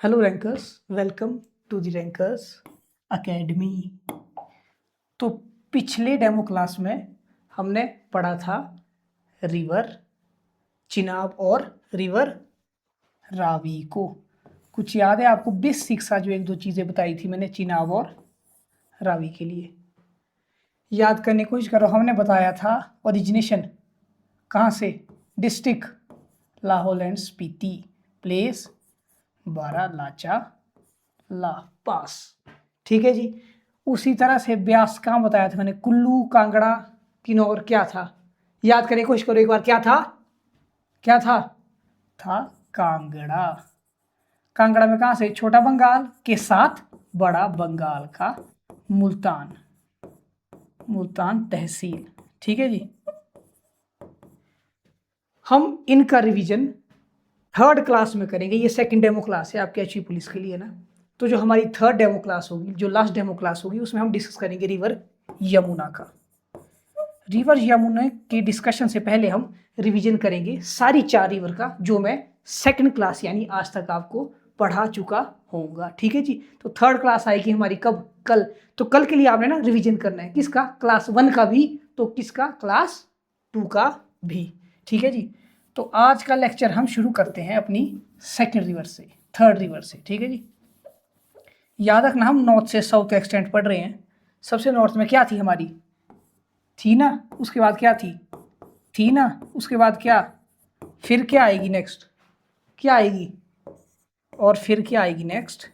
Hello rankers, welcome to the rankers academy. तो पिछले demo class में हमने पढ़ा था रिवर चिनाब और रिवर रावी को। कुछ याद है आपको? बेसिक सा जो एक दो चीज़ें बताई थी मैंने चिनाब और रावी के लिए, याद करने की कोशिश करो। हमने बताया था ओरिजिनेशन कहाँ से, district Lahaul and Spiti, place Baralacha La pass. ठीक है जी। उसी तरह से ब्यास कहाँ बताया था मैंने, कुल्लू कांगड़ा किन्नौर। क्या था, याद करने की कोशिश करो एक बार। क्या था, क्या था कांगड़ा। कांगड़ा में कहाँ से, छोटा बंगाल के साथ बड़ा बंगाल का मुल्तान, मुल्तान तहसील। ठीक है जी। हम इनका रिवीजन थर्ड क्लास में करेंगे। ये सेकंड डेमो क्लास है आपके एचई पुलिस के लिए ना। तो जो हमारी थर्ड डेमो क्लास होगी, जो लास्ट डेमो क्लास होगी, उसमें हम डिस्कस करेंगे रिवर यमुना का। रिवर यमुना के डिस्कशन से पहले हम रिवीजन करेंगे सारी चार रिवर का, जो मैं सेकंड क्लास यानी आज तक आपको पढ़ा चुका होऊंगा। ठीक है जी। तो थर्ड क्लास आएगी हमारी कब, कल। तो कल के लिए आपने ना रिवीजन करना है, किसका, क्लास 1 का भी, तो किसका, क्लास 2 का भी। ठीक है जी। तो आज का लेक्चर हम शुरू करते हैं अपनी सेकंड रिवर से, थर्ड रिवर से। ठीक है जी। याद रखना हम नॉर्थ से साउथ एक्सटेंट पढ़ रहे हैं। सबसे नॉर्थ में क्या थी हमारी, थी ना, उसके बाद क्या थी ना, उसके बाद क्या, फिर क्या आएगी नेक्स्ट, क्या आएगी, और फिर क्या आएगी नेक्स्ट,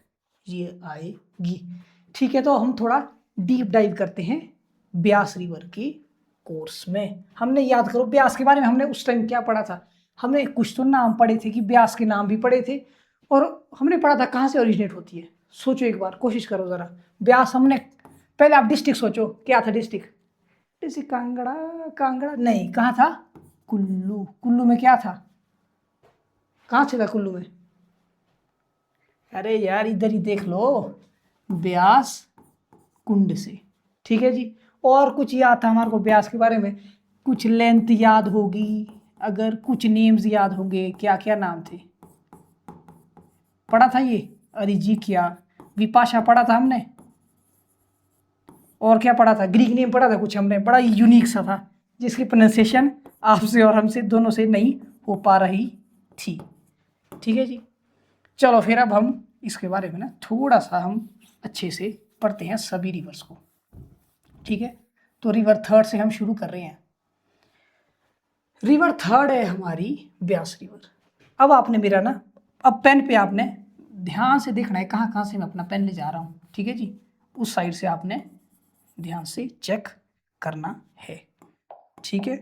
ये आएगी। ठीक है। तो हम थोड़ा डीप डाइव करते हैं ब्यास रिवर के कोर्स में। हमने, याद करो ब्यास के बारे में हमने उस टाइम क्या पढ़ा था। हमने कुछ तो नाम पढ़े थे, कि ब्यास के नाम भी पढ़े थे, और हमने पढ़ा था कहाँ से ओरिजिनेट होती है। सोचो एक बार, कोशिश करो जरा। ब्यास हमने, पहले आप डिस्ट्रिक्ट सोचो, क्या था डिस्ट्रिक्ट, जैसे कांगड़ा, कांगड़ा नहीं, कहाँ था, कुल्लू। कुल्लू में क्या था, कहाँ से था कुल्लू में, अरे यार इधर ही देख लो, ब्यास कुंड से। ठीक है जी। और कुछ याद था हमारे को ब्यास के बारे में, कुछ लेंथ याद होगी, अगर कुछ नेम्स याद होंगे, क्या क्या नाम थे, पढ़ा था ये, अरिजी क्या, विपाशा पढ़ा था हमने, और क्या पढ़ा था, ग्रीक नेम पढ़ा था कुछ हमने, बड़ा यूनिक सा था, जिसकी प्रोनाउंसिएशन आपसे और हमसे दोनों से नहीं हो पा रही थी। ठीक है जी। चलो फिर अब हम इसके बारे में ना थोड़ा सा हम अच्छे से पढ़ते हैं सभी रिवर्स को। ठीक है। तो रिवर थर्ड से हम शुरू कर रहे हैं। रिवर थर्ड है हमारी ब्यास रिवर। अब आपने मेरा ना, अब पेन पे आपने ध्यान से देखना है कहाँ कहाँ से मैं अपना पेन ले जा रहा हूँ। ठीक है जी। उस साइड से आपने ध्यान से चेक करना है। ठीक है।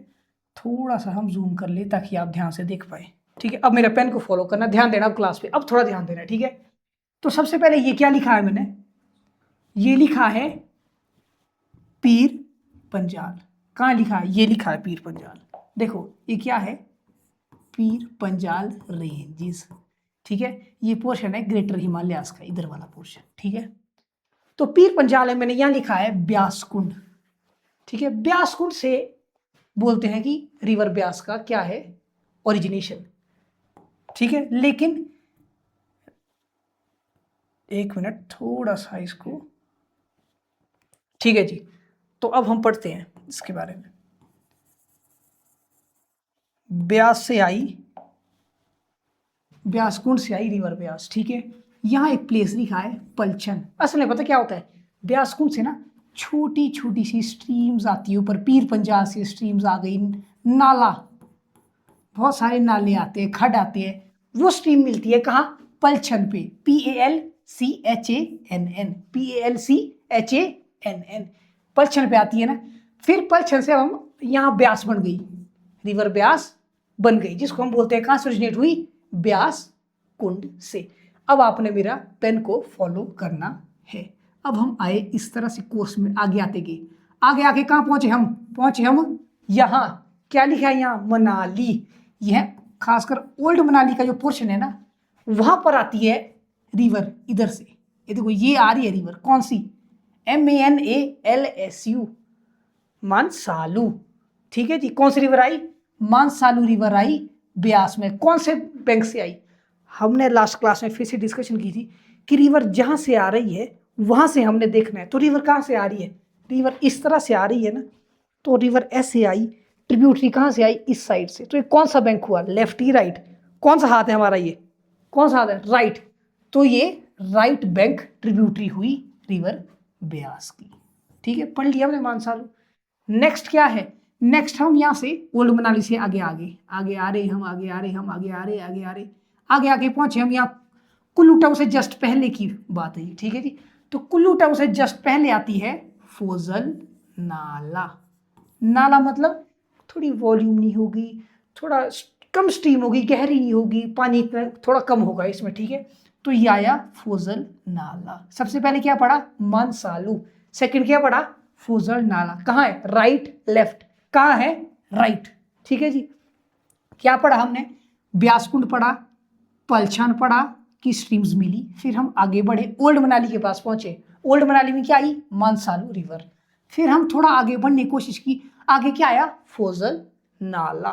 थोड़ा सा हम जूम कर ले ताकि आप ध्यान से देख पाए। ठीक है। अब मेरे पेन को फॉलो करना, ध्यान देना अब क्लास पे, अब थोड़ा ध्यान देना। ठीक है। तो सबसे पहले ये क्या लिखा है मैंने, ये लिखा है पीर पंजाल। कहाँ लिखा है, ये लिखा है पीर पंजाल। देखो ये क्या है, पीर पंजाल रेंजेस। ठीक है। ये पोर्शन है ग्रेटर हिमालयास का, इधर वाला पोर्शन। ठीक है। तो पीर पंजाल है, मैंने यहां लिखा है ब्यास कुंड। ठीक है। ब्यास कुंड से बोलते हैं कि रिवर ब्यास का क्या है, ओरिजिनेशन। ठीक है। लेकिन एक मिनट, थोड़ा सा इसको, ठीक है जी। तो अब हम पढ़ते हैं इसके बारे में। ब्यास से आई, ब्यास कुंड से आई रिवर ब्यास। ठीक है। यहाँ एक प्लेस लिखा है पलछन। असल में पता क्या होता है, ब्यास कुंड से ना छोटी छोटी सी स्ट्रीम्स आती है ऊपर, पीर पंजाल से स्ट्रीम्स आ गई, नाला, बहुत सारे नाले आते हैं, खड आते हैं, वो स्ट्रीम मिलती है कहाँ, पलछन पे, PALCHANN, PALCHANN, पलछन पे आती है ना। फिर पलछन से हम यहाँ ब्यास बन गई, रिवर ब्यास बन गई, जिसको हम बोलते हैं कहाँ से ओरिजिनेट हुई, ब्यास कुंड से। अब आपने मेरा पेन को फॉलो करना है। अब हम आए इस तरह से कोर्स में, आगे आते गए, आगे आके कहाँ पहुंचे हम यहाँ, क्या लिखा है यहाँ, मनाली। यह खासकर ओल्ड मनाली का जो पोर्शन है ना, वहां पर आती है रिवर, इधर से। ये देखो ये आ रही है रिवर, कौन सी, MANALSU, मानसालू। ठीक है जी। कौन सी रिवर आई, मानसालू रिवर आई ब्यास में। कौन से बैंक से आई, हमने लास्ट क्लास में फिर से डिस्कशन की थी कि रिवर जहाँ से आ रही है वहाँ से हमने देखना है। तो रिवर कहाँ से आ रही है, रिवर इस तरह से आ रही है ना, तो रिवर ऐसे आई, ट्रिब्यूटरी कहाँ से आई, इस साइड से। तो ये कौन सा बैंक हुआ, लेफ्ट ही राइट, कौन सा हाथ है हमारा, ये कौन सा हाथ है, राइट। तो ये राइट बैंक ट्रिब्यूटरी हुई रिवर ब्यास की। ठीक है, पढ़ लिया हमने मानसालू। नेक्स्ट क्या है, नेक्स्ट हम यहाँ से ओल्ड मनाली से आगे आगे आगे आ रहे, हम आगे आ रहे, हम आगे आ रहे, आगे आ रहे, आगे आगे पहुंचे हम यहाँ कुल्लू टाउन से जस्ट पहले की बात है। ठीक है जी, तो कुल्लू टाउन से जस्ट पहले आती है फोजल नाला। नाला मतलब थोड़ी वॉल्यूम नहीं होगी, थोड़ा कम स्ट्रीम होगी, गहरी नहीं होगी, पानी इतना थोड़ा कम होगा इसमें। ठीक है, तो ये आया फोजल नाला। सबसे पहले क्या पढ़ा, मानसालू। सेकंड क्या पढ़ा, फोजल नाला। कहाँ है, राइट लेफ्ट, कहाँ है, राइट। ठीक है जी, क्या पढ़ा हमने, ब्यासकुंड पढ़ा, पलछान पढ़ा की स्ट्रीम्स मिली। फिर हम आगे बढ़े, ओल्ड मनाली के पास पहुंचे। ओल्ड मनाली में क्या आई, मानसालू रिवर। फिर हम थोड़ा आगे बढ़ने की कोशिश की, आगे क्या आया, फोजल नाला।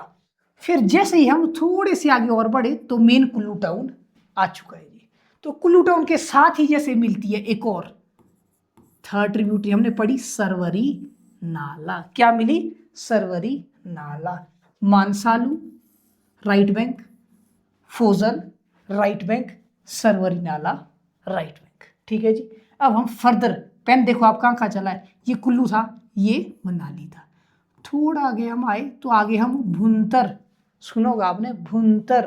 फिर जैसे ही हम थोड़े से आगे और बढ़े तो मेन कुल्लू टाउन आ चुका है जी। तो कुल्लू टाउन के साथ ही जैसे मिलती है एक और थर्ड ट्रिब्यूटरी हमने पढ़ी, सरवरी नाला। क्या मिली, सरवरी नाला। Manaslu right bank, fossil right bank, Sarwari नाला राइट बैंक। ठीक है जी, अब हम फर्दर, पेन देखो आप कहाँ कहाँ चला है, ये कुल्लू था, ये मनाली था। थोड़ा आगे हम आए तो आगे हम भुंतर, सुना होगा आपने भुंतर।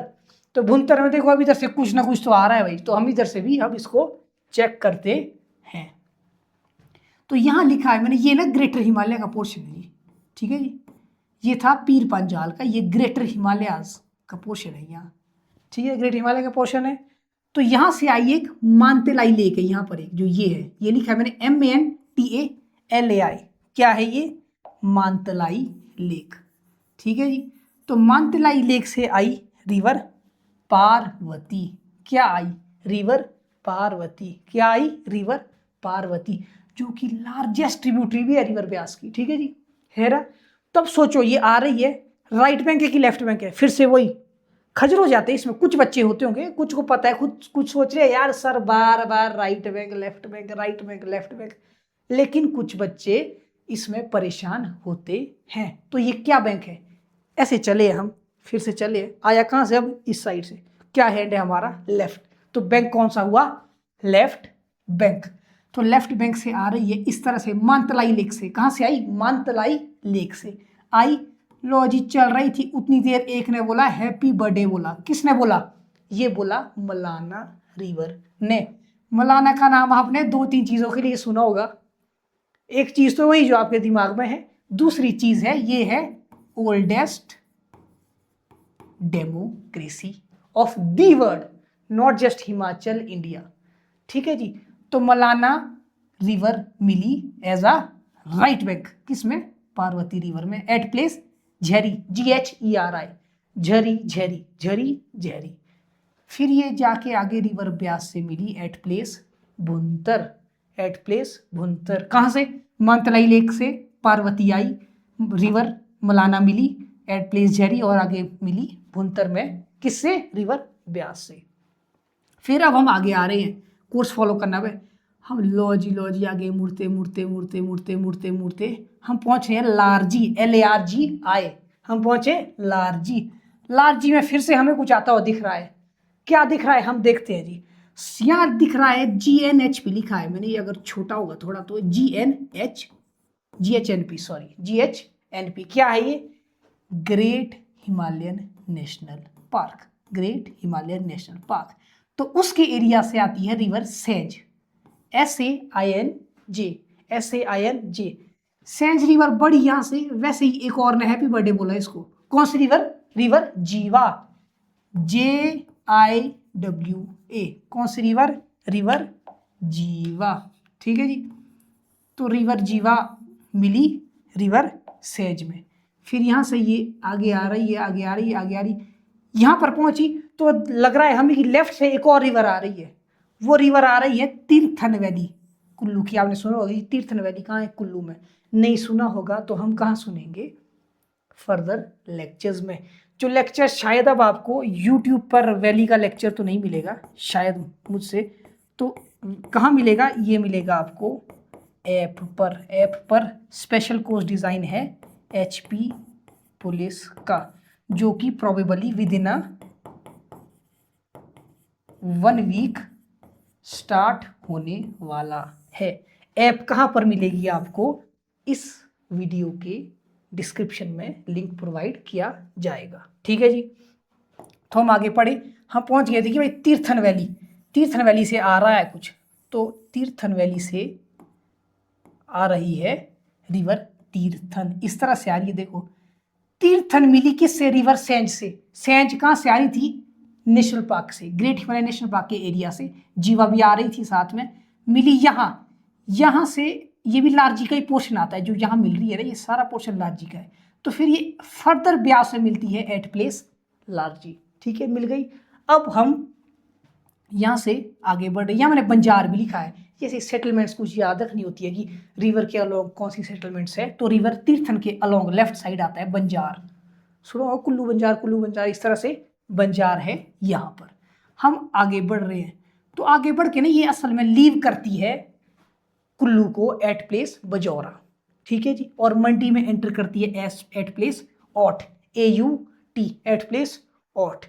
तो भुंतर में देखो अब इधर से कुछ ना कुछ तो आ रहा है भाई, तो हम इधर से भी अब इसको चेक करते हैं। तो यहाँ लिखा है मैंने, ये ना ग्रेटर हिमालय का पोर्शन है जी। ठीक है जी, ये था पीर पंजाल का, ये ग्रेटर हिमालयाज का पोर्शन है यहाँ। ठीक है, ग्रेटर हिमालय का पोर्शन है। तो यहाँ से आई एक मानतेलाई लेक है, यहाँ पर एक जो ये है, ये लिखा है मैंने MANTALAI। क्या है ये, मानतलाई लेक। ठीक है जी, तो मानतलाई लेक से आई रिवर पार्वती। क्या आई, रिवर पार्वती। क्या आई, रिवर पार्वती, जो कि लार्जेस्ट ट्रिब्यूटरी भी है रिवर ब्यास की। ठीक है जी, है ना। तब सोचो ये आ रही है, राइट बैंक है कि लेफ्ट बैंक है, फिर से वही खजल हो जाते हैं। इसमें कुछ बच्चे होते होंगे, कुछ को पता है, खुद कुछ सोच रहे हैं यार सर बार बार right bank left bank, right bank left bank, लेकिन कुछ बच्चे इसमें परेशान होते हैं। तो ये क्या बैंक है, ऐसे चले हम, फिर से चले, आया कहाँ से, अब इस साइड से, क्या हैंड है हमारा, लेफ्ट। तो बैंक कौन सा हुआ, लेफ्ट बैंक। तो लेफ्ट बैंक से आ रही है इस तरह से मानतलाई लेक से। कहाँ से आई, मानतलाई लेक से आई। लो जी, चल रही थी उतनी देर, एक ने बोला हैप्पी बर्थडे बोला। किसने बोला, ये बोला मलाना रिवर ने। मलाना का नाम आपने दो तीन चीजों के लिए सुना होगा। एक चीज तो वही जो आपके दिमाग में है, दूसरी चीज है ये है oldest democracy of the world, not just Himachal India. ठीक है जी, तो मलाना रिवर मिली एज अ राइट बैंक, किसमें, पार्वती रिवर में, एट प्लेस झरी, GHERI, झरी झरी झरी झरी। फिर ये जाके आगे रिवर ब्यास से मिली at place Bhuntar, at place Bhuntar. कहाँ से, मानतलाई लेक से पार्वती आई, रिवर मलाना मिली एट प्लेस झरी, और आगे मिली भुंतर में, किससे, रिवर ब्यास से। फिर अब हम आगे आ रहे हैं, कोर्स फॉलो करना है हम। लॉजी आगे मुड़ते मुड़ते मुड़ते मुड़ते मुड़ते मुड़ते हम पहुंच रहे हैं लारजी, LARGI। हम पहुंचे लारजी। लारजी में फिर से हमें कुछ आता हुआ दिख रहा है। क्या दिख रहा है, हम देखते हैं जी। यहाँ दिख रहा है GNHP लिखा है मैंने, ये अगर छोटा होगा थोड़ा तो GHNP। क्या है ये, great Himalayan national park, great Himalayan national park. तो उसके एरिया से आती है river Sainz, SAINJ। Sainz river बड़ी यहां से। वैसे ही एक और ने हैप्पी बर्थडे बोला इसको, कौन सी रिवर, रिवर जीवा, JIWA। कौन सी रिवर, रिवर जीवा। ठीक है जी, तो रिवर जीवा मिली रिवर सेज में। फिर यहां से ये आगे आ रही है, आगे आ रही है, आगे आ रही, यहां पर पहुंची तो लग रहा है हमें कि लेफ्ट से एक और रिवर आ रही है। वो रिवर आ रही है तीर्थन वैली, कुल्लू की। आपने सुना होगा तीर्थन वैली कहाँ है, कुल्लू में। नहीं सुना होगा तो हम कहाँ सुनेंगे, फर्दर लेक्चर्स में। जो लेक्चर शायद अब आपको यूट्यूब पर वैली का लेक्चर तो नहीं मिलेगा शायद मुझसे, तो कहाँ मिलेगा, ये मिलेगा आपको ऐप पर स्पेशल कोर्स डिज़ाइन है HP पुलिस का, जो कि probably within 1 week start होने वाला है। ऐप कहाँ पर मिलेगी आपको, इस वीडियो के डिस्क्रिप्शन में लिंक प्रोवाइड किया जाएगा। ठीक है जी, तो हम आगे पढ़े, हम पहुंच गए थे कि भाई तीर्थन वैली से आ रहा है कुछ, तो तीर्थन वैली से आ रही है रिवर तीर्थन, इस तरह से आ रही है। देखो तीर्थन मिली किससे, रिवर सेंज से। सेंज कहाँ से आ रही थी, नेशनल पार्क से, ग्रेट हिमालय नेशनल पार्क के एरिया से। जीवा भी आ रही थी साथ में, मिली यहाँ से, ये भी लारजी का ही पोर्शन आता है, जो यहाँ मिल रही है ना, ये सारा पोर्शन लारजी का है। तो फिर ये फर्दर ब्यास में मिलती है एट प्लेस लारजी। ठीक है, मिल गई। अब हम यहाँ से आगे बढ़ रहे, यहाँ मैंने बंजार भी लिखा है। जैसे सेटलमेंट्स कुछ याद रखनी होती है कि रिवर के अलोंग कौन सी सेटलमेंट्स है, तो रिवर तीर्थन के अलोंग लेफ्ट साइड आता है बंजार। सुनो, कुल्लू बंजार, इस तरह से बंजार है यहाँ पर। हम आगे बढ़ रहे हैं, तो आगे बढ़ के ना ये असल में लीव करती है कुल्लू को एट प्लेस बजौरा। ठीक है जी, और मंडी में एंटर करती है at place Aut, AUT, at place Aut.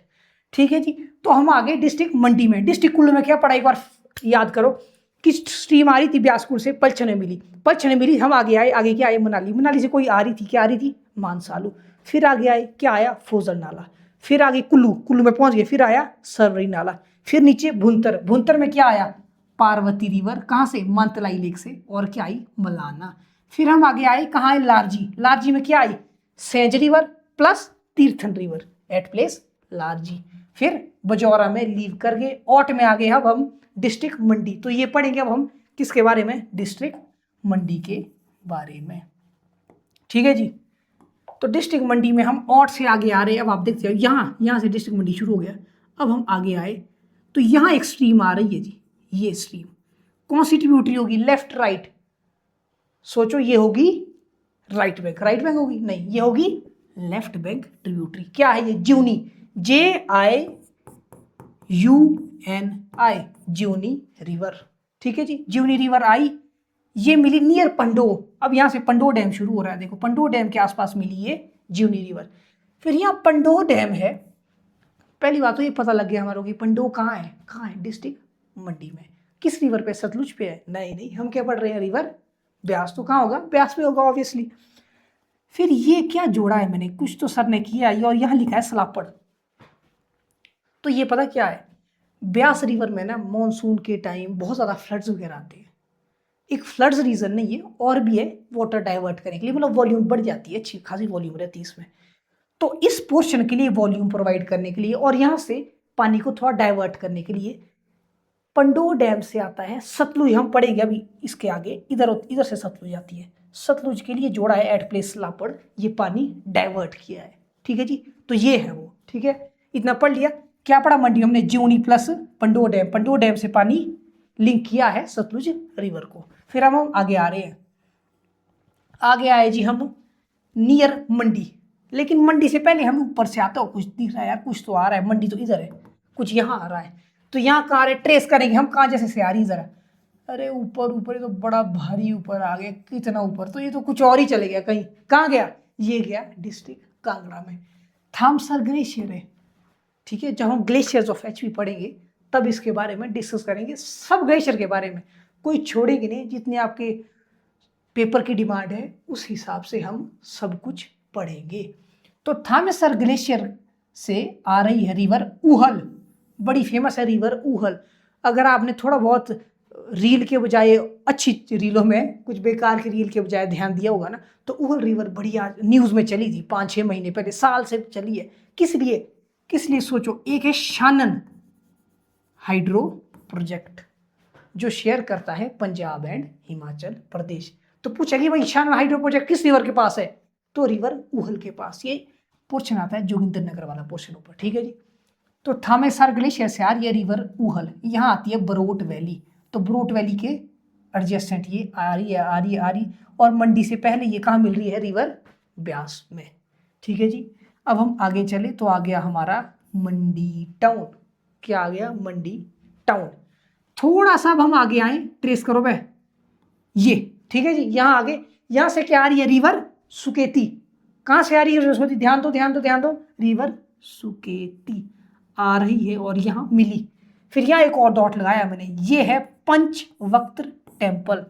ठीक है जी, तो हम आ गए डिस्ट्रिक्ट मंडी में। डिस्ट्रिक्ट कुल्लू में क्या पढ़ा, एक बार याद करो। किस स्ट्रीम आ रही थी बिलासपुर से, पलछने मिली। हम आगे क्या आए, मनाली से कोई आ रही थी, क्या आ रही थी, मानसालू। फिर आगे आए, क्या आया, फोजल नाला। फिर आगे कुल्लू में पहुंच गए, फिर आया सरवरी नाला। फिर नीचे भुंतर में क्या आया, पार्वती रिवर, कहाँ से, मंतलाई लेक से। और क्या आई, मलाना। फिर हम आगे आए, कहाँ आए, लारजी में क्या आई, Sainj river plus Tirthan river at place Larji. फिर बजौरा में लीव कर गए, ऑट में आ गए अब हम डिस्ट्रिक्ट मंडी। तो ये पढ़ेंगे अब हम किसके बारे में, डिस्ट्रिक्ट मंडी के बारे में। ठीक है जी, तो डिस्ट्रिक्ट मंडी में हम ऑट से आगे आ रहे हैं। अब आप देखते हो यहाँ से डिस्ट्रिक्ट मंडी शुरू हो गया। अब हम आगे आए तो यहाँ एक स्ट्रीम आ रही है जी, ये स्ट्रीम कौन सी ट्रिब्यूटरी होगी, लेफ्ट राइट, सोचो, ये होगी राइट बैंक होगी, नहीं, ये होगी लेफ्ट बैंक ट्रिब्यूटरी। क्या है ये, ज्यूनी, JIUNI, ज्यूनी रिवर। ठीक है जी, ज्यूनी रिवर आई, ये मिली नियर पंडो। अब यहाँ से पंडो डैम शुरू हो रहा है, देखो पंडो डैम के आसपास मिली ये ज्यूनी रिवर। फिर यहाँ पंडो डैम है। पहली बात तो ये पता लग गया हमारे को कि पंडो कहाँ है, डिस्ट्रिक्ट मंडी में। किस रिवर पे, सतलुज पे है, नहीं, हम क्या पढ़ रहे हैं, रिवर ब्यास। तो कहाँ होगा, ब्यास पे होगा ऑब्वियसली। फिर ये क्या जोड़ा है मैंने, कुछ तो सर ने किया है, और यहाँ लिखा है सलापड़। तो ये पता क्या है, ब्यास रिवर में ना मॉनसून के टाइम बहुत ज़्यादा फ्लड्स वगैरह आते हैं। एक फ्लड्स रीजन नहीं है, और भी है, वाटर डाइवर्ट करने के लिए, मतलब वॉल्यूम बढ़ जाती है, अच्छी खासी वॉल्यूम रहती है इसमें। तो इस पोर्शन के लिए वॉल्यूम प्रोवाइड करने के लिए, और यहाँ से पानी को थोड़ा डाइवर्ट करने के लिए पंडो डैम से आता है सतलुज। हम पढ़ेंगे अभी इसके आगे, इधर से सतलुज आती है। सतलुज के लिए जोड़ा है एट प्लेस लापड़, ये पानी डाइवर्ट किया है। ठीक है जी, तो ये है वो। ठीक है, इतना पढ़ लिया। क्या पढ़ा, मंडी हमने ज्यूनी प्लस पंडो डैम से पानी लिंक किया है सतलुज रिवर को। फिर हम आगे आ रहे हैं, आगे आए जी हम नियर मंडी। लेकिन मंडी से पहले हम ऊपर से आता हो, कुछ दिख रहा है यार, कुछ तो आ रहा है, मंडी तो इधर है, कुछ यहाँ आ रहा है। तो यहाँ कहाँ आ रहे, ट्रेस करेंगे हम, कहाँ जैसे से आ रही जरा, अरे ऊपर, ये तो बड़ा भारी ऊपर आ गया, कितना ऊपर, तो ये तो कुछ और ही चले गया कहीं। कहाँ गया, ये गया डिस्ट्रिक्ट कांगड़ा में, थामसर ग्लेशियर है। ठीक है, जब हम ग्लेशियर्स ऑफ HP पढ़ेंगे तब इसके बारे में डिस्कस करेंगे, सब ग्लेशियर के बारे में, कोई छोड़ेंगे नहीं। जितने आपके पेपर की डिमांड है उस हिसाब से हम सब कुछ पढ़ेंगे। तो थामसर ग्लेशियर से आ रही है रिवर ऊहल, बड़ी फेमस है रिवर ऊहल। अगर आपने थोड़ा बहुत रील के बजाय, अच्छी रीलों में कुछ बेकार की रील के बजाय ध्यान दिया होगा ना, तो ऊहल रिवर बढ़िया न्यूज़ में चली थी 5-6 महीने पहले, साल से चली है। किस लिए सोचो, एक है शानन हाइड्रो प्रोजेक्ट जो शेयर करता है पंजाब एंड हिमाचल प्रदेश। तो पूछा कि भाई शानन हाइड्रो प्रोजेक्ट किस रिवर के पास है, तो रिवर ऊहल के पास। ये पोर्शन आता है जोगिंदरनगर वाला पोर्शन ऊपर। ठीक है जी, तो थामेसर ग्लेशियर से आ रही है रिवर ऊहल, यहाँ आती है बरोट वैली। तो बरोट वैली के एडजेसेंट ये आ रही, और मंडी से पहले ये कहाँ मिल रही है, रिवर ब्यास में। ठीक है जी, अब हम आगे चले तो आ गया हमारा मंडी टाउन। क्या आ गया? मंडी टाउन। थोड़ा सा अब हम आगे आए, ट्रेस करो बे, ये ठीक है जी। यहाँ आगे, यहाँ से क्या आ रही है? रिवर सुकेती। कहाँ से आ रही है सरस्वती? ध्यान दो ध्यान दो ध्यान दो, रिवर सुकेती आ रही है और यहाँ मिली। फिर यहाँ एक और डॉट लगाया मैंने, ये है पंचवक्त्र टेम्पल।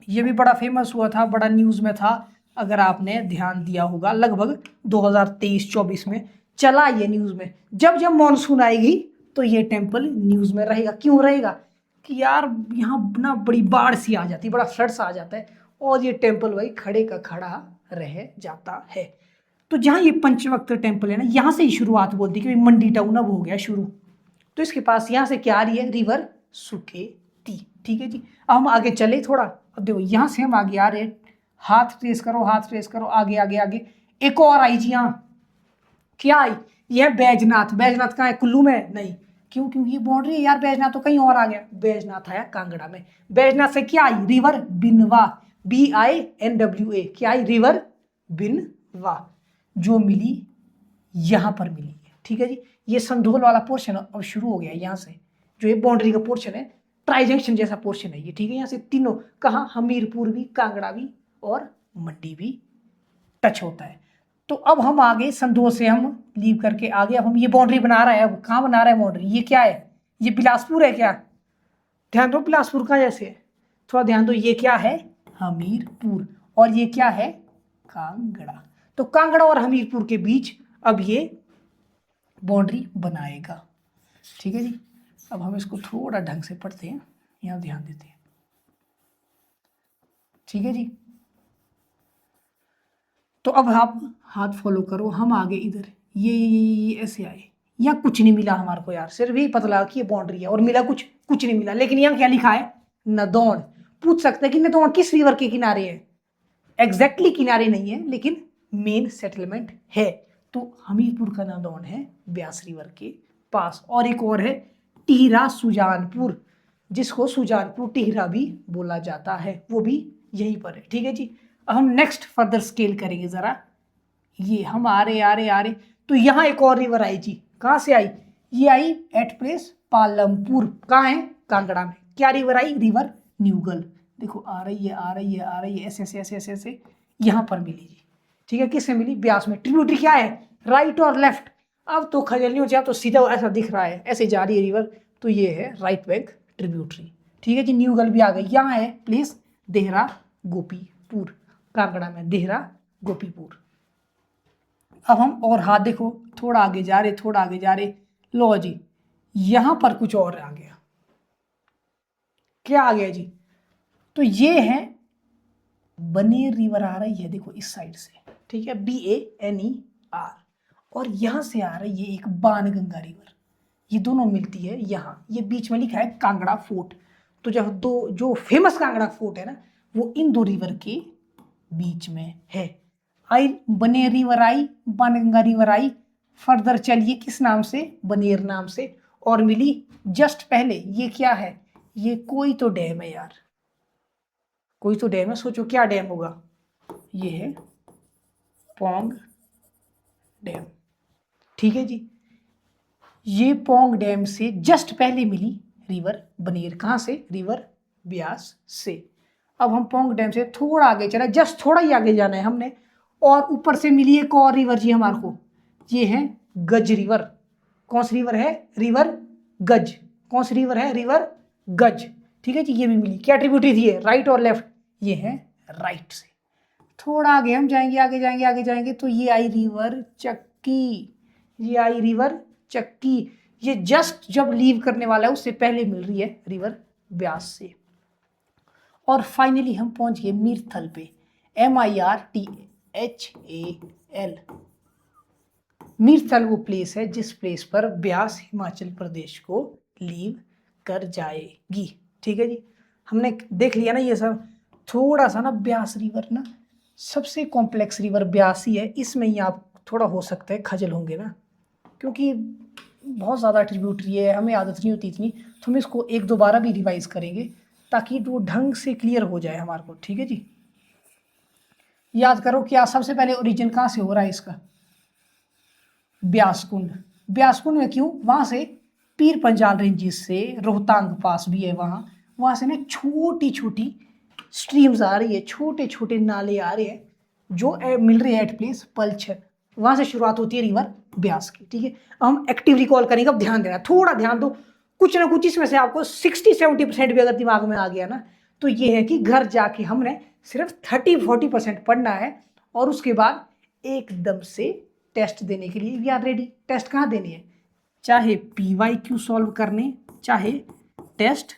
ये भी बड़ा फेमस हुआ था, बड़ा न्यूज़ में था, अगर आपने ध्यान दिया होगा। लगभग 2023-24 में चला ये न्यूज़ में। जब जब मॉनसून आएगी तो ये टेम्पल न्यूज़ में रहेगा। क्यों रहेगा? कि यार यहाँ ना बड़ी बाढ़ सी आ जाती है, बड़ा फ्लड सा आ जाता है और ये टेम्पल भाई खड़े का खड़ा रह जाता है। तो जहाँ ये पंचवक्त्र टेम्पल है ना, यहाँ से ही शुरुआत बोलती है कि मंडी टाउन अब हो गया शुरू। तो इसके पास यहाँ से क्या आ रही है? रिवर सुकेती। ठीक है जी। अब हम आगे चले थोड़ा। अब देखो यहाँ से हम आगे आ रहे हैं, हाथ ट्रेस करो, हाथ ट्रेस करो, आगे आगे आगे। एक और आई जी यहाँ, क्या आई? यह बैजनाथ। बैजनाथ कहाँ है? कुल्लू में नहीं। क्यों? क्योंकि ये बाउंड्री है यार, बैजनाथ तो कहीं और आ गया। बैजनाथ आया कांगड़ा में। बैजनाथ से क्या आई? River Binwa, BINWA। क्या आई? रिवर बिनवा, जो मिली यहाँ पर मिली है। ठीक है जी। ये संधोल वाला पोर्शन अब शुरू हो गया यहाँ से, जो ये बाउंड्री का पोर्शन है, ट्राई जंक्शन जैसा पोर्शन है ये। ठीक है, यहाँ से तीनों, कहाँ? हमीरपुर भी, कांगड़ा भी और मंडी भी टच होता है। तो अब हम आगे संधोल से हम लीव करके आगे, अब हम ये बाउंड्री बना रहे हैं। अब कहाँ बना रहा है बाउंड्री? ये क्या है? ये बिलासपुर है क्या? ध्यान दो, बिलासपुर का जैसे है, थोड़ा ध्यान दो। ये क्या है? हमीरपुर। और ये क्या है? कांगड़ा। तो कांगड़ा और हमीरपुर के बीच अब ये बाउंड्री बनाएगा। ठीक है जी। अब हम इसको थोड़ा ढंग से पढ़ते हैं, यहाँ ध्यान देते हैं। ठीक है जी। तो अब आप हाथ फॉलो करो, हम आगे इधर ये ऐसे आए। यहाँ कुछ नहीं मिला हमारे को यार, सिर्फ ही पता लगा कि ये बाउंड्री है और मिला कुछ नहीं मिला। लेकिन यहाँ क्या लिखा है? नदौन। पूछ सकते हैं कि नदौन किस रिवर के किनारे है? एग्जैक्टली किनारे नहीं है, लेकिन मेन सेटलमेंट है। तो हमीरपुर का नदौन है ब्यास रिवर के पास। और एक और है टिहरा सुजानपुर, जिसको सुजानपुर टिहरा भी बोला जाता है, वो भी यहीं पर है। ठीक है जी। अब हम नेक्स्ट फर्दर स्केल करेंगे जरा। ये हम आ रहे तो यहाँ एक और रिवर आई जी। कहाँ से आई? ये आई एट प्लेस पालमपुर। कहाँ है? कांगड़ा में। क्या रिवर आई? रिवर न्यूगल। देखो आ रही है ऐसे यहाँ पर मिली जी। ठीक है, किससे मिली? ब्यास में। ट्रिब्यूटरी क्या है? राइट और लेफ्ट। अब तो खजल नहीं हो जाए, तो सीधा ऐसा दिख रहा है, ऐसे जा रही है रिवर, तो ये है राइट बैंक ट्रिब्यूटरी। ठीक है जी। न्यूगल भी आ गई। यहाँ है प्लेस देहरा गोपीपुर, कांगड़ा में देहरा गोपीपुर। अब हम और हाथ देखो, थोड़ा आगे जा रहे, लो जी, यहां पर कुछ और आ गया। क्या आ गया जी? तो ये है बनेर रिवर आ रही है, देखो इस साइड से। ठीक है, BANER। और यहां से आ रही है एक बाणगंगा रिवर। ये दोनों मिलती है यहाँ। ये बीच में लिखा है कांगड़ा फोर्ट। तो जो फेमस कांगड़ा फोर्ट है ना, वो इन दो रिवर के बीच में है। आई बनेर रिवर आई, बाणगंगा रिवर आई। फर्दर चलिए किस नाम से? बनेर नाम से। और मिली जस्ट पहले, ये क्या है? ये कोई तो डैम है यार, कोई तो डैम है। सोचो क्या डैम होगा? ये है पौंग डैम। ठीक है जी। ये पौंग डैम से जस्ट पहले मिली रिवर बनेर। कहाँ से? रिवर ब्यास से। अब हम पौंग डैम से थोड़ा आगे चला, जस्ट थोड़ा ही आगे जाना है हमने, और ऊपर से मिली एक और रिवर जी हमारे को। ये है गज रिवर। कौन सी रिवर है? रिवर गज। कौन सी रिवर है? रिवर गज। ठीक है जी। ये भी मिली। क्या ट्रिब्यूटरी थी? राइट और लेफ्ट? ये है राइट से। थोड़ा आगे हम जाएंगे, आगे जाएंगे तो ये आई रिवर चक्की। ये आई रिवर चक्की। ये जस्ट जब लीव करने वाला है उससे पहले मिल रही है रिवर ब्यास से। और फाइनली हम पहुंच गए मीरथल पे, MIRTHAL। मीरथल वो प्लेस है जिस प्लेस पर ब्यास हिमाचल प्रदेश को लीव कर जाएगी। ठीक है जी। हमने देख लिया ना ये सब। थोड़ा सा ना ब्यास रिवर ना सबसे कॉम्प्लेक्स रिवर ब्यास ही है। इसमें ही आप थोड़ा हो सकता है खजल होंगे ना, क्योंकि बहुत ज़्यादा ट्रिब्यूटरी है, हमें आदत नहीं होती इतनी। तो हम इसको एक दोबारा भी रिवाइज करेंगे ताकि वो ढंग से क्लियर हो जाए हमारे को। ठीक है जी। याद करो क्या सबसे पहले ओरिजिन कहाँ से हो रहा है इसका? ब्यासकुंड। ब्यासकुंड में क्यों? वहां से पीर पंजाल रेंजेस से रोहतांग पास भी है, वहां से ना छोटी छोटी स्ट्रीम्स आ रही है, छोटे छोटे नाले आ रहे हैं जो मिल रहे हैं एट प्लेस पलछन। वहां से शुरुआत होती है रिवर ब्यास की। ठीक है, हम एक्टिव रिकॉल करेंगे। अब ध्यान देना, थोड़ा ध्यान दो, कुछ ना कुछ इसमें से आपको 60-70% भी अगर दिमाग में आ गया ना तो ये है कि घर जाके हमने सिर्फ 30-40% पढ़ना है और उसके बाद एकदम से टेस्ट देने के लिए वी आर रेडी। टेस्ट कहाँ देने हैं? चाहे PYQ सॉल्व करने, चाहे टेस्ट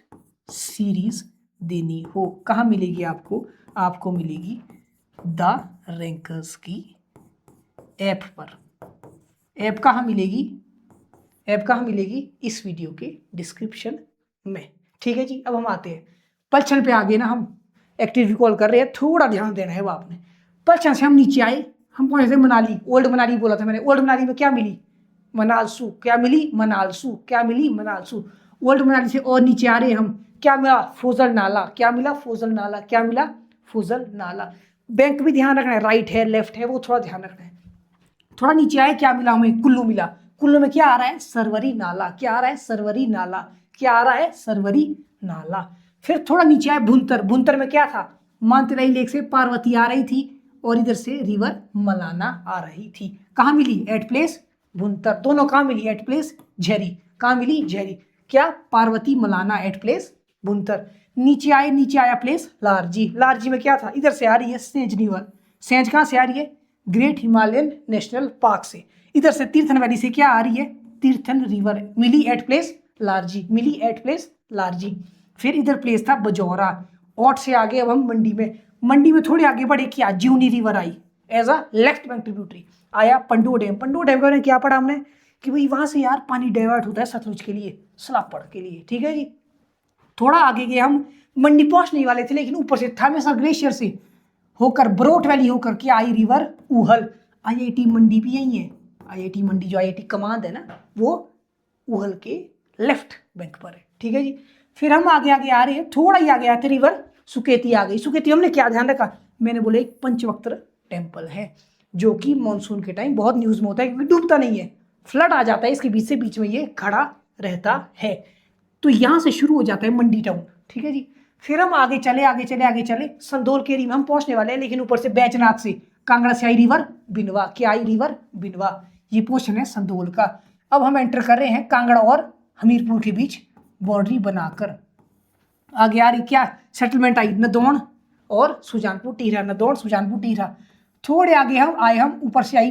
सीरीज देनी हो। कहाँ मिलेगी आपको? आपको मिलेगी द रैंकर्स की ऐप पर। ऐप कहाँ मिलेगी? ऐप कहाँ मिलेगी? इस वीडियो के डिस्क्रिप्शन में। ठीक है जी, अब हम आते हैं पलछन पे। आगे ना हम एक्टिव रिकॉल कर रहे हैं, थोड़ा ध्यान देना है वो आपने। पलछन से हम नीचे आए, हम पहुंचे थे मनाली। ओल्ड मनाली बोला था मैंने। ओल्ड मनाली में क्या मिली? मनालसू। क्या मिली? मनालसू। क्या मिली? मनालसू। ओल्ड मनाली से और नीचे आ रहे हैं हम, क्या मिला? फोजल नाला। क्या मिला? फोजल नाला। क्या मिला? फोजल नाला। बैंक भी ध्यान रखना है, राइट है लेफ्ट है वो थोड़ा ध्यान रखना है। थोड़ा नीचे आए, क्या मिला हमें? कुल्लू मिला। कुल्लू में क्या आ रहा है? सरवरी नाला। क्या आ रहा है? सरवरी नाला। क्या आ रहा है? सरवरी नाला। फिर थोड़ा नीचे आए, भुंतर। भुंतर में क्या था? मानतलाई लेक से पार्वती आ रही थी और इधर से रिवर मलाना आ रही थी। कहाँ मिली? At place Bhuntar. दोनों कहाँ मिली? एट प्लेस झरी। कहाँ मिली? झरी। क्या? Parvati Malana at place Bhuntar. नीचे आए, नीचे आया प्लेस लारजी। लारजी में क्या था? इधर से आ रही है सेंज रिवर। सेंज कहाँ से आ रही है? ग्रेट हिमालयन नेशनल पार्क से। इधर से तीर्थन वैली से क्या आ रही है? Tirthan river. Milli at place Larji. Milli at place Larji. फिर इधर प्लेस था बजौरा। औट से आगे अब हम मंडी में। मंडी में थोड़े आगे बढ़े, क्या? ज्यूनी रिवर आई as a left bank tributary. आया पंडो डैम। पंडो डैम के बारे में क्या पढ़ा हमने कि भाई वहां से यार पानी डाइवर्ट होता है सतलुज के लिए, सलापड़ के लिए। ठीक है जी। थोड़ा आगे गए हम, मंडी पहुंचने वाले थे लेकिन ऊपर से थामेसा ग्लेशियर से होकर ब्रोट वैली होकर के आई रिवर उहल। IIT मंडी भी यही है। IIT मंडी जो IIT कमांड है ना वो उहल के लेफ्ट बैंक पर है। ठीक है जी। फिर हम आगे आगे आ रहे हैं, थोड़ा ही आगे आते रिवर सुकेती आ गई। सुकेती हमने क्या ध्यान रखा? मैंने बोला एक पंचवक्त्र टेम्पल है जो कि मानसून के टाइम बहुत न्यूज में होता है क्योंकि डूबता नहीं है, फ्लड आ जाता है इसके बीच से बीच में ये खड़ा रहता है। तो यहां से शुरू हो जाता है मंडी टाउन। ठीक है जी। फिर हम आगे चले आगे चले आगे चले, संदोल केरी में हम पहुंचने वाले हैं लेकिन ऊपर से बैजनाथ से कांगड़ा से आई रिवर बिनवा। क्या आई? रिवर बिनवा। ये पोर्शन है संदोल का। अब हम एंटर कर रहे हैं कांगड़ा और हमीरपुर के बीच बाउंड्री बनाकर। आगे आ रही क्या? सेटलमेंट आई नदौन और सुजानपुर टीहरा। नदौन सुजानपुर टीहरा। थोड़े आगे हम आए, हम ऊपर से आई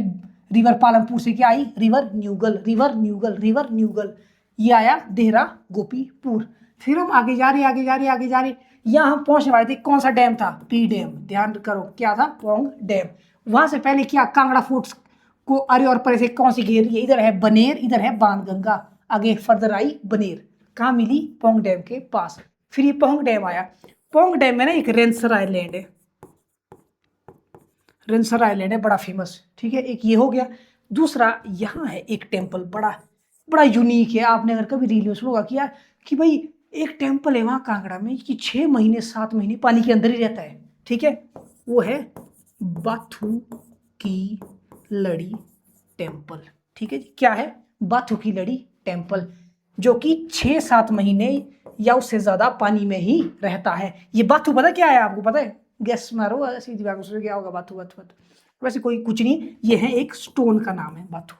रिवर पालमपुर से। क्या आई? River Neugal. River Neugal. River Neugal. ये आया देहरा गोपीपुर। फिर हम आगे जा रहे आगे जा रहे आगे जा रहे, यहाँ हम पहुंचने वाले थे। कौन सा डैम था? P dam. ध्यान करो क्या था? पोंग डैम। वहां से पहले क्या? कांगड़ा फोर्ट्स को अरे और परे से कौन सी घेर रही है? इधर है बनेर, इधर है बाणगंगा। आगे फर्दर आई बनेर। कहाँ मिली? पोंग डैम के पास। फिर ये पोंग डैम आया। पोंग डैम में ना एक रेंसर आइलैंड है। रेंसर आइलैंड है बड़ा फेमस। ठीक है, एक ये हो गया। दूसरा यहाँ है एक टेम्पल बड़ा बड़ा यूनिक है। आपने अगर कभी रील में सुना होगा कि यार कि भाई एक टेम्पल है वहाँ कांगड़ा में कि 6 महीने 7 महीने पानी के अंदर ही रहता है। ठीक है, वो है बाथू की लड़ी टेम्पल। ठीक है जी। क्या है? बाथू की लड़ी टेम्पल जो कि 6-7 महीने या उससे ज्यादा पानी में ही रहता है। ये बाथू पता क्या है आपको? पता है? गैस मारो ऐसे दिमाग में क्या होगा? बाथू बाथू बाथू वैसे कोई कुछ नहीं, ये है एक स्टोन का नाम है बाथू।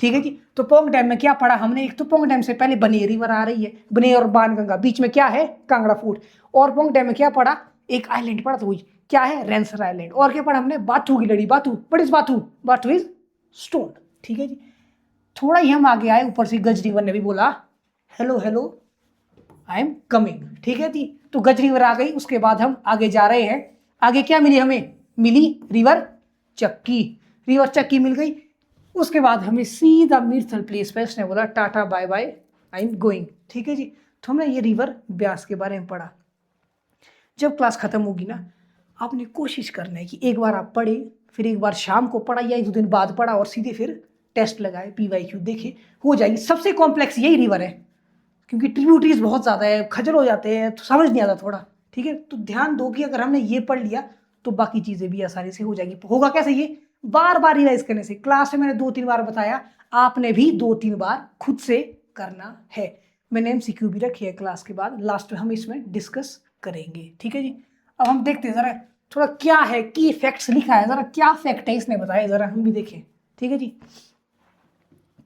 ठीक है जी। तो पोंग डैम में क्या पढ़ा हमने? एक तो पोंग डैम से पहले बनेर रिवर आ रही है, बनेर और बाणगंगा। बीच में क्या है? कांगड़ा फोर्ट। और पोंग डैम में क्या पढ़ा? एक आइलैंड पढ़ा था, वही क्या है? रेंसर आइलैंड। और क्या पढ़ा हमने? बाथू की लड़ी। Bathu what is Bathu? Bathu is stone. ठीक है जी। थोड़ा ही हम आगे आए, ऊपर से गज रिवर ने भी बोला hello hello I am coming. ठीक है जी। तो गज रिवर आ गई। उसके बाद हम आगे जा रहे हैं। आगे क्या मिली हमें? मिली रिवर चक्की। रिवर चक्की मिल गई। उसके बाद हमें सीधा मिर्थल प्लेस पे उसने बोला tata bye bye I am going. ठीक है जी। तो हमने ये रिवर ब्यास के बारे में पढ़ा। जब क्लास खत्म होगी ना, आपने कोशिश करना है कि एक बार आप पढ़े, फिर एक बार शाम को पढ़ा या 1-2 दिन बाद पढ़ा और सीधे फिर टेस्ट लगाए, PYQ देखे, हो जाएगी। सबसे कॉम्प्लेक्स यही रिवर है क्योंकि ट्रिब्यूटरीज बहुत ज़्यादा है, खजल हो जाते हैं तो समझ नहीं आता थोड़ा। ठीक है, तो ध्यान दो कि अगर हमने ये पढ़ लिया तो बाकी चीज़ें भी आसानी से हो जाएगी। होगा कैसे? ये बार बार रिवाइज करने से। क्लास में मैंने 2-3 बार बताया, आपने भी 2-3 बार खुद से करना है। मैंने MCQ भी रखी है क्लास के बाद, लास्ट में हम इसमें डिस्कस करेंगे, ठीक है जी। अब हम देखते हैं जरा थोड़ा क्या है, की फैक्ट्स लिखा है, जरा क्या फैक्ट है इसने बताया, जरा हम भी देखें, ठीक है जी।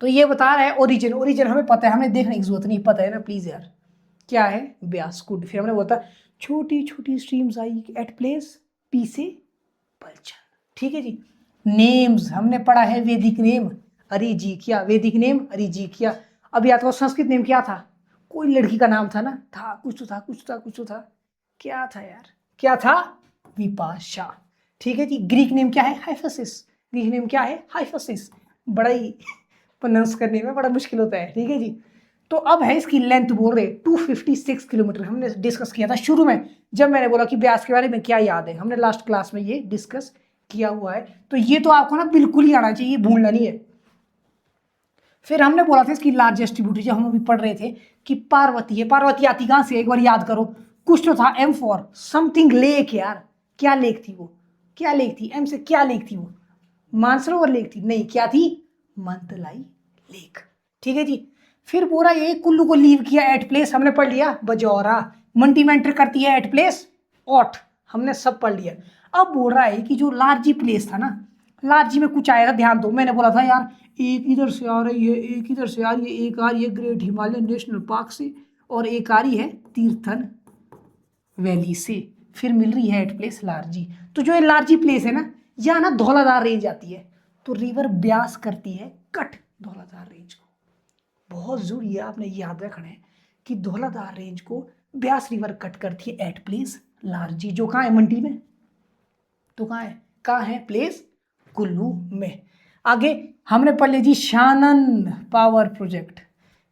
तो ये बता रहा है ओरिजिन, ओरिजिन हमें पता है, हमें देखने की जरूरत नहीं, पता है ना प्लीज यार, क्या है ब्यास गुड। फिर हमने बोला छोटी छोटी streams I at place P से पलचन, ठीक है जी। नेम्स हमने पढ़ा है वैदिक नेम, अरे जी क्या वैदिक नेम, अरे जी क्या। अब याद करो संस्कृत नेम क्या था, कोई लड़की का नाम था ना, था कुछ तो था कुछ था कुछ तो था, क्या था यार, क्या था, विपाशा, ठीक है जी। ग्रीक नेम क्या है, हाइफसिस, ग्रीक नेम क्या है, हाइफसिस, बड़ा ही प्रोनाउंस करने में बड़ा मुश्किल होता है, ठीक है जी। तो अब है इसकी लेंथ बोल रहे 256 किलोमीटर, हमने डिस्कस किया था शुरू में जब मैंने बोला कि ब्यास के बारे में क्या याद है, हमने लास्ट क्लास में ये डिस्कस किया हुआ है। तो ये तो आपको ना बिल्कुल ही आना चाहिए, भूलना नहीं है। फिर हमने बोला था इसकी लार्जेस्ट ट्रिब्यूटरी, जब हम अभी पढ़ रहे थे कि पार्वती है, पार्वती आती कहां से, एक बार याद करो, कुछ तो था एम फॉर समथिंग लेक यार, क्या लेक थी वो, क्या लेक थी, एम से क्या लेक थी वो, मानसरोवर लेक थी, नहीं क्या थी, मंतलाई लेक, ठीक है जी। फिर पूरा ये कुल्लू को लीव किया एट प्लेस, हमने पढ़ लिया बजौरा, मंडी में एंटर करती है एट प्लेस ओट, हमने सब पढ़ लिया। अब बोल रहा है कि जो लार्जी प्लेस था ना, लार्जी में कुछ आएगा, ध्यान दो, मैंने बोला था यार एक इधर से आ रही है, एक इधर से आ रही है, एक आ रही है ग्रेट हिमालयन नेशनल पार्क से, और एक आ रही है तीर्थन वैली से, फिर मिल रही है एट प्लेस लार्जी। तो जो ये लार्जी प्लेस है ना, यहाँ ना धौलाधार रेंज आती है, तो रिवर ब्यास करती है कट धौलाधार रेंज को, बहुत जरूरी है आपने याद रखना है कि धौलाधार रेंज को ब्यास रिवर कट करती है एट प्लेस लार्जी, जो कहाँ है मंडी में, तो कहाँ है प्लेस कुल्लू में। आगे हमने पढ़ लिया जी शानन पावर प्रोजेक्ट,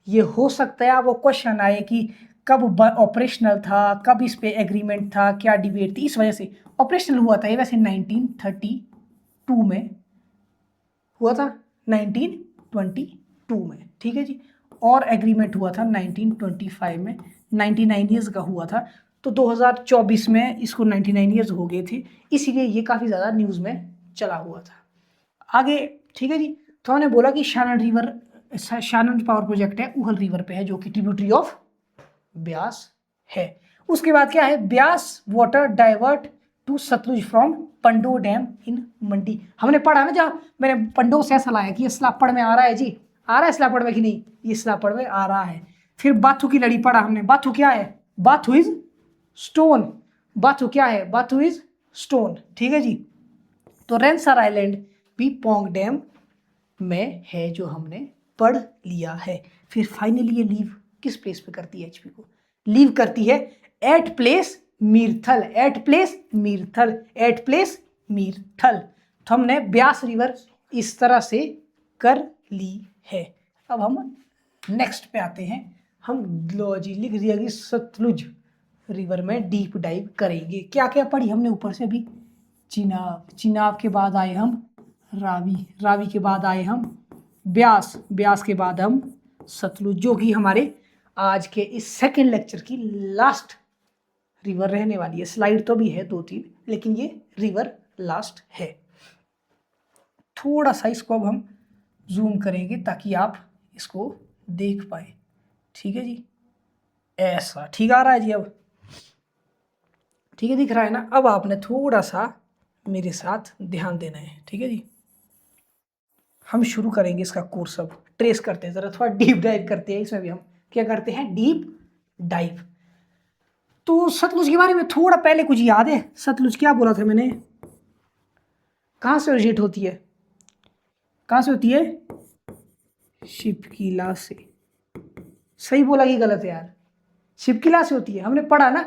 ये हो सकता है आपको क्वेश्चन आए कि कब ऑपरेशनल था, कब इस पे एग्रीमेंट था, क्या डिबेट थी, इस वजह से ऑपरेशनल हुआ था ये वैसे 1932 में हुआ था, 1922 में, ठीक है जी। और एग्रीमेंट हुआ था 1925 में, 99 ईयर्स का हुआ था। तो 2024 में इसको 99 ईयर्स हो गए थे, इसीलिए ये काफ़ी ज़्यादा न्यूज़ में चला हुआ था। आगे ठीक है जी। तो हमने बोला कि Shanan river, Shanan power project है उहल रिवर पे है, जो कि ट्रिब्यूटरी ऑफ ब्यास है। उसके बाद क्या है, Beas water divert to Sutlej from Pandoh dam in Mandi, हमने पढ़ा ना जहाँ मैंने पंडो से ऐसा लाया कि ये स्लापड़ में आ रहा है जी, आ रहा है स्लापड़ में कि नहीं, ये स्लापड़ में आ रहा है। फिर बाथू की लड़ी पढ़ा हमने, बाथू क्या है, बाथू इज स्टोन, बाथू क्या है, बाथू इज स्टोन, ठीक है जी। तो रेंसर आइलैंड भी पोंग डैम में है, जो हमने पढ़ लिया है। फिर फाइनली ये लीव किस प्लेस पे करती है, एचपी को लीव करती है at place Mirthal, at place Mirthal, at place Mirthal. तो हमने ब्यास रिवर इस तरह से कर ली है। अब हम नेक्स्ट पे आते हैं, हम जी लिख दिया कि सतलुज रिवर में डीप डाइव करेंगे। क्या क्या पढ़ी हमने ऊपर से अभी, चिनाब, चिनाब के बाद आए हम रावी, रावी के बाद आए हम ब्यास, ब्यास के बाद हम सतलुज, जो कि हमारे आज के इस सेकंड लेक्चर की लास्ट रिवर रहने वाली है। स्लाइड तो भी है 2-3, लेकिन ये रिवर लास्ट है। थोड़ा सा इसको अब हम जूम करेंगे ताकि आप इसको देख पाए, ठीक है जी, ऐसा ठीक आ रहा है जी, अब ठीक है दिख रहा है ना। अब आपने थोड़ा सा मेरे साथ ध्यान देना है, ठीक है जी। हम शुरू करेंगे इसका कोर्स, अब ट्रेस करते हैं, जरा थोड़ा डीप डाइव करते हैं, इसमें भी हम क्या करते हैं, डीप डाइव। तो सतलुज के बारे में थोड़ा पहले कुछ याद है, सतलुज क्या बोला था मैंने, कहाँ से ओरिजिनेट होती है, कहाँ से होती है, शिपकीला से, सही बोला कि गलत है यार, शिपकीला से होती है। हमने पढ़ा ना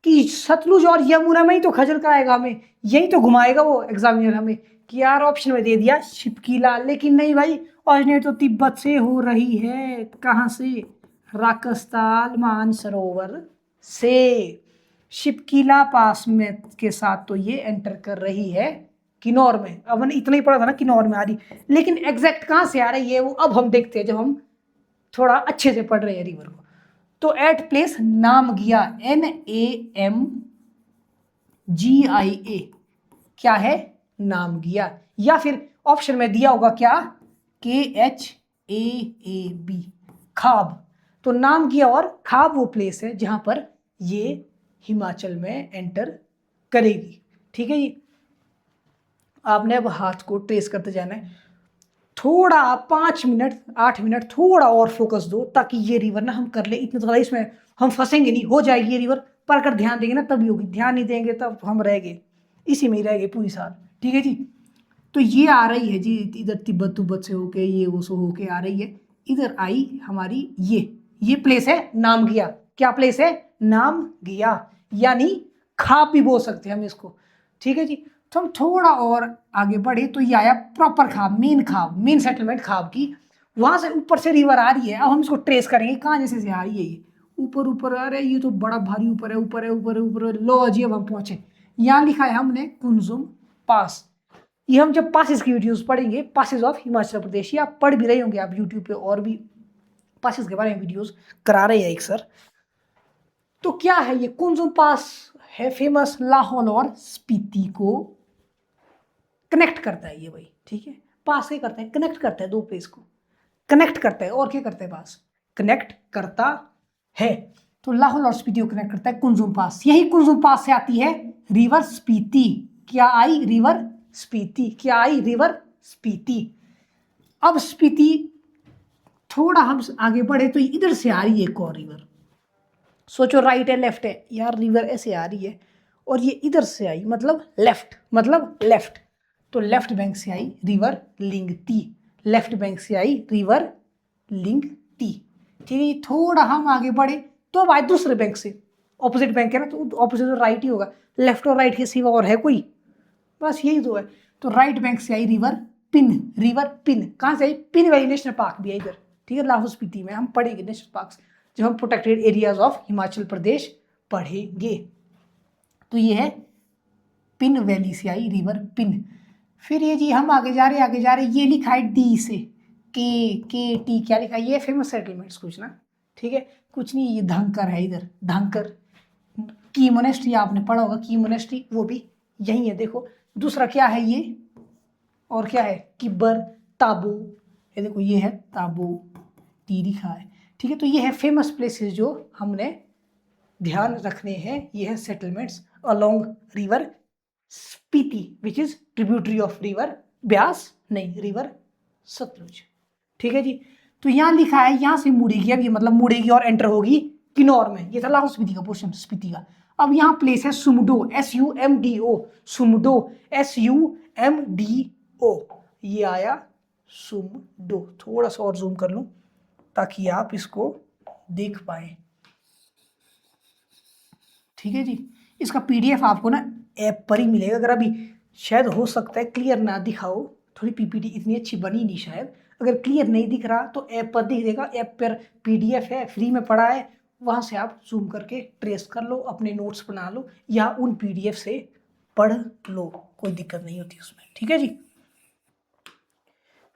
कि सतलुज और यमुना में ही तो खजल कराएगा हमें, यही तो घुमाएगा वो एग्जामिनर हमें, कि यार ऑप्शन में दे दिया शिपकीला, लेकिन नहीं भाई, ओरिजिनेट तो तिब्बत से हो रही है, कहाँ से, राकस्ताल मानसरोवर से, शिपकीला पास में के साथ तो ये एंटर कर रही है किन्नौर में। अब हमने इतना ही पढ़ा था ना किन्नौर में आ रही, लेकिन एग्जैक्ट कहाँ से आ रही है वो अब हम देखते हैं जब हम थोड़ा अच्छे से पढ़ रहे हैं रिवर को। तो एट प्लेस नामगिया, NAMGIA, क्या है, नामगिया, या फिर ऑप्शन में दिया होगा क्या, KHA, AAB, खाब। तो नाम किया और खाब वो प्लेस है जहां पर ये हिमाचल में एंटर करेगी। ठीक है जी। आपने अब हाथ को ट्रेस करते जाना है, थोड़ा 5 मिनट 8 मिनट थोड़ा और फोकस दो, ताकि ये रिवर ना हम कर ले। इतने तो इसमें हम फंसेंगे नहीं, हो जाएगी ये रिवर, पर अगर ध्यान देंगे ना तभी होगी, ध्यान नहीं देंगे तब हम रह गए, इसी में ही रह गए पूरी साल। ठीक है जी। तो ये आ रही है जी, इधर तिब्बत तुब्बत से होके ये वो सो होके आ रही है, इधर आई हमारी ये प्लेस है नाम गया। क्या प्लेस है? नाम गया, यानी खाब भी बोल सकते हैं हम इसको। ठीक है जी। तो हम थोड़ा और आगे बढ़े तो ये आया प्रॉपर खाब, मेन सेटलमेंट खाब की। वहां से ऊपर से रिवर आ रही है, अब हम इसको ट्रेस करेंगे कहाँ जैसे से आ रही है ये, ऊपर ऊपर आ रहा है, ये तो बड़ा भारी ऊपर है, ऊपर है, ऊपर है, ऊपर है। लो जी अब हम पहुंचे, यहाँ लिखा है हमने कुंजुम पास। ये हम जब पासेस की वीडियोस पढ़ेंगे, पासेस ऑफ हिमाचल प्रदेश, या पढ़ भी रहे होंगे आप यूट्यूब पे, और भी पासेस के बारे में वीडियोस करा रहे हैं एक सर। तो क्या है ये कुंजुम पास? है फेमस, लाहौल और स्पीति को कनेक्ट करता है ये भाई। ठीक है, पास क्या करता है? कनेक्ट करता है, दो प्लेस को कनेक्ट करता है। और क्या करता है? पास कनेक्ट करता है। तो लाहौल और स्पीति को कनेक्ट करता है कुंजुम पास। यही कुंजुम पास से आती है रिवर स्पीति। क्या आई? रिवर स्पीति। क्या आई? रिवर स्पीति। अब स्पीति थोड़ा हम आगे बढ़े तो इधर से आ रही है एक और रिवर। सोचो राइट है लेफ्ट है यार, रिवर ऐसे आ रही है और ये इधर से आई, मतलब लेफ्ट, मतलब लेफ्ट। तो लेफ्ट बैंक से आई रिवर लिंगती, लेफ्ट बैंक से आई रिवर लिंगती। ठीक है, थोड़ा हम आगे बढ़े तो अब आए दूसरे बैंक से, ऑपोजिट बैंक है ना, तो ऑपोजिट तो राइट ही होगा, लेफ्ट और राइट के सिवा और है कोई? बस यही तो है। तो राइट बैंक से आई रिवर पिन, रिवर पिन। कहाँ से आई? पिन वैली नेशनल पार्क भी है इधर। ठीक है, लाहौल स्पीति में हम पढ़ेंगे नेशनल पार्क जब हम प्रोटेक्टेड एरियाज ऑफ हिमाचल प्रदेश पढ़ेंगे। तो ये है पिन वैली से आई रिवर पिन। फिर ये जी हम आगे जा रहे, ये लिखा है डी से के टी। क्या लिखा है? ये फेमस सेटलमेंट्स कुछ ना। ठीक है, कुछ नहीं, ये धंकर है इधर, धंकर की मोनेस्ट्री आपने पढ़ा होगा, की मोनेस्ट्री वो भी यही है। देखो दूसरा क्या है ये, और क्या है? किब्बर, ताबू। ये देखो ये है ताबू, टी लिखा है। ठीक है, तो ये है फेमस प्लेसेस जो हमने ध्यान रखने हैं। ये है settlements along river Spiti which is tributary of river Beas, नहीं रिवर सतलुज। ठीक है जी। तो यहाँ लिखा है यहाँ से मुड़ेगी, अब ये मतलब मुड़ेगी और एंटर होगी किन्नौर में। ये था लाहौल स्पीति का पोर्शन, स्पीति का। अब यहाँ प्लेस है सुमडो, SUMDO, सुमडो, SUMDO। ये आया सुमडो। थोड़ा सा और जूम कर लूं ताकि आप इसको देख पाए। ठीक है जी। इसका PDF आपको ना ऐप पर ही मिलेगा। अगर अभी शायद हो सकता है क्लियर ना दिखाओ, थोड़ी PPT इतनी अच्छी बनी नहीं शायद, अगर क्लियर नहीं दिख रहा तो ऐप पर दिख देगा। ऐप पर PDF है, फ्री में पड़ा है, वहाँ से आप जूम करके ट्रेस कर लो, अपने नोट्स बना लो, या उन PDF से पढ़ लो, कोई दिक्कत नहीं होती उसमें। ठीक है जी।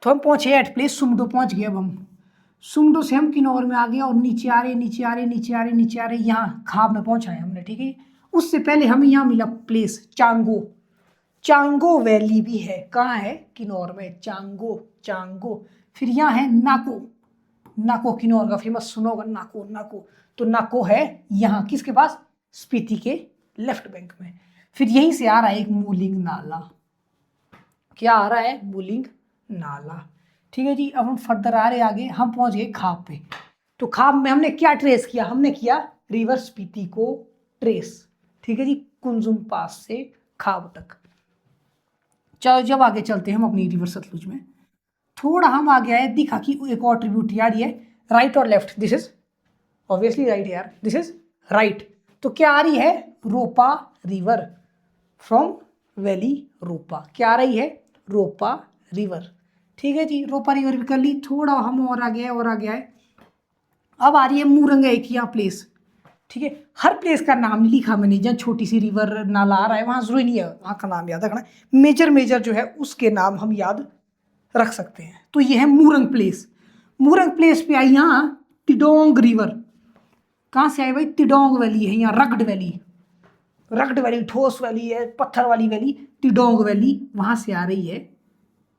तो हम पहुंचे एट प्लेस सुमडो, पहुंच गए। अब हम सुमडो से हम किन्नौर में आ गए और नीचे आ रहे यहाँ खाब में पहुंचा है हमने। ठीक है, उससे पहले हमें यहाँ मिला प्लेस चांगो, चांगो वैली भी है। कहाँ है? किन्नौर में, चांगो। फिर यहाँ है नाको, नाको किन्नौर का फेमस, सुना होगा नाको। तो नाको है यहाँ किसके पास? स्पीति के लेफ्ट बैंक में। फिर यहीं से आ रहा है एक मूलिंग नाला। क्या आ रहा है? मूलिंग नाला। ठीक है जी। अब हम फर्दर आ रहे आगे, हम पहुंच गए खाब पे। तो खाब में हमने क्या ट्रेस किया? हमने किया रिवर स्पीति को ट्रेस। ठीक है जी, कुंजुम पास से खाब तक। चलो जब आगे चलते हैं हम अपनी रिवर सतलुज में, थोड़ा हम आगे आए, दिखा कि एक और ट्रिब्यूटरी आ रही है, राइट और left. This is obviously right यार, दिस इज राइट। तो क्या आ रही है? रोपा रिवर फ्रॉम वैली रोपा। क्या आ रही है? रोपा रिवर। ठीक है जी, रोपा रिवर भी कर ली। थोड़ा हम और आगे आए, अब आ रही है मूरंग एक यहाँ प्लेस। ठीक है, हर प्लेस का नाम नहीं लिखा मैंने, जहाँ छोटी सी रिवर नाला आ रहा है वहाँ जरूरी नहीं है वहाँ का नाम याद रखना, मेजर जो है उसके नाम हम याद रख सकते हैं। तो ये है मूरंग प्लेस। मूरंग प्लेस पे आई यहाँ तिडोंग रिवर। कहाँ से आई भाई? तिडोंग वैली है यहाँ, रगड वैली, ठोस वैली है, पत्थर वाली वैली, तिडोंग वैली वहाँ से आ रही है।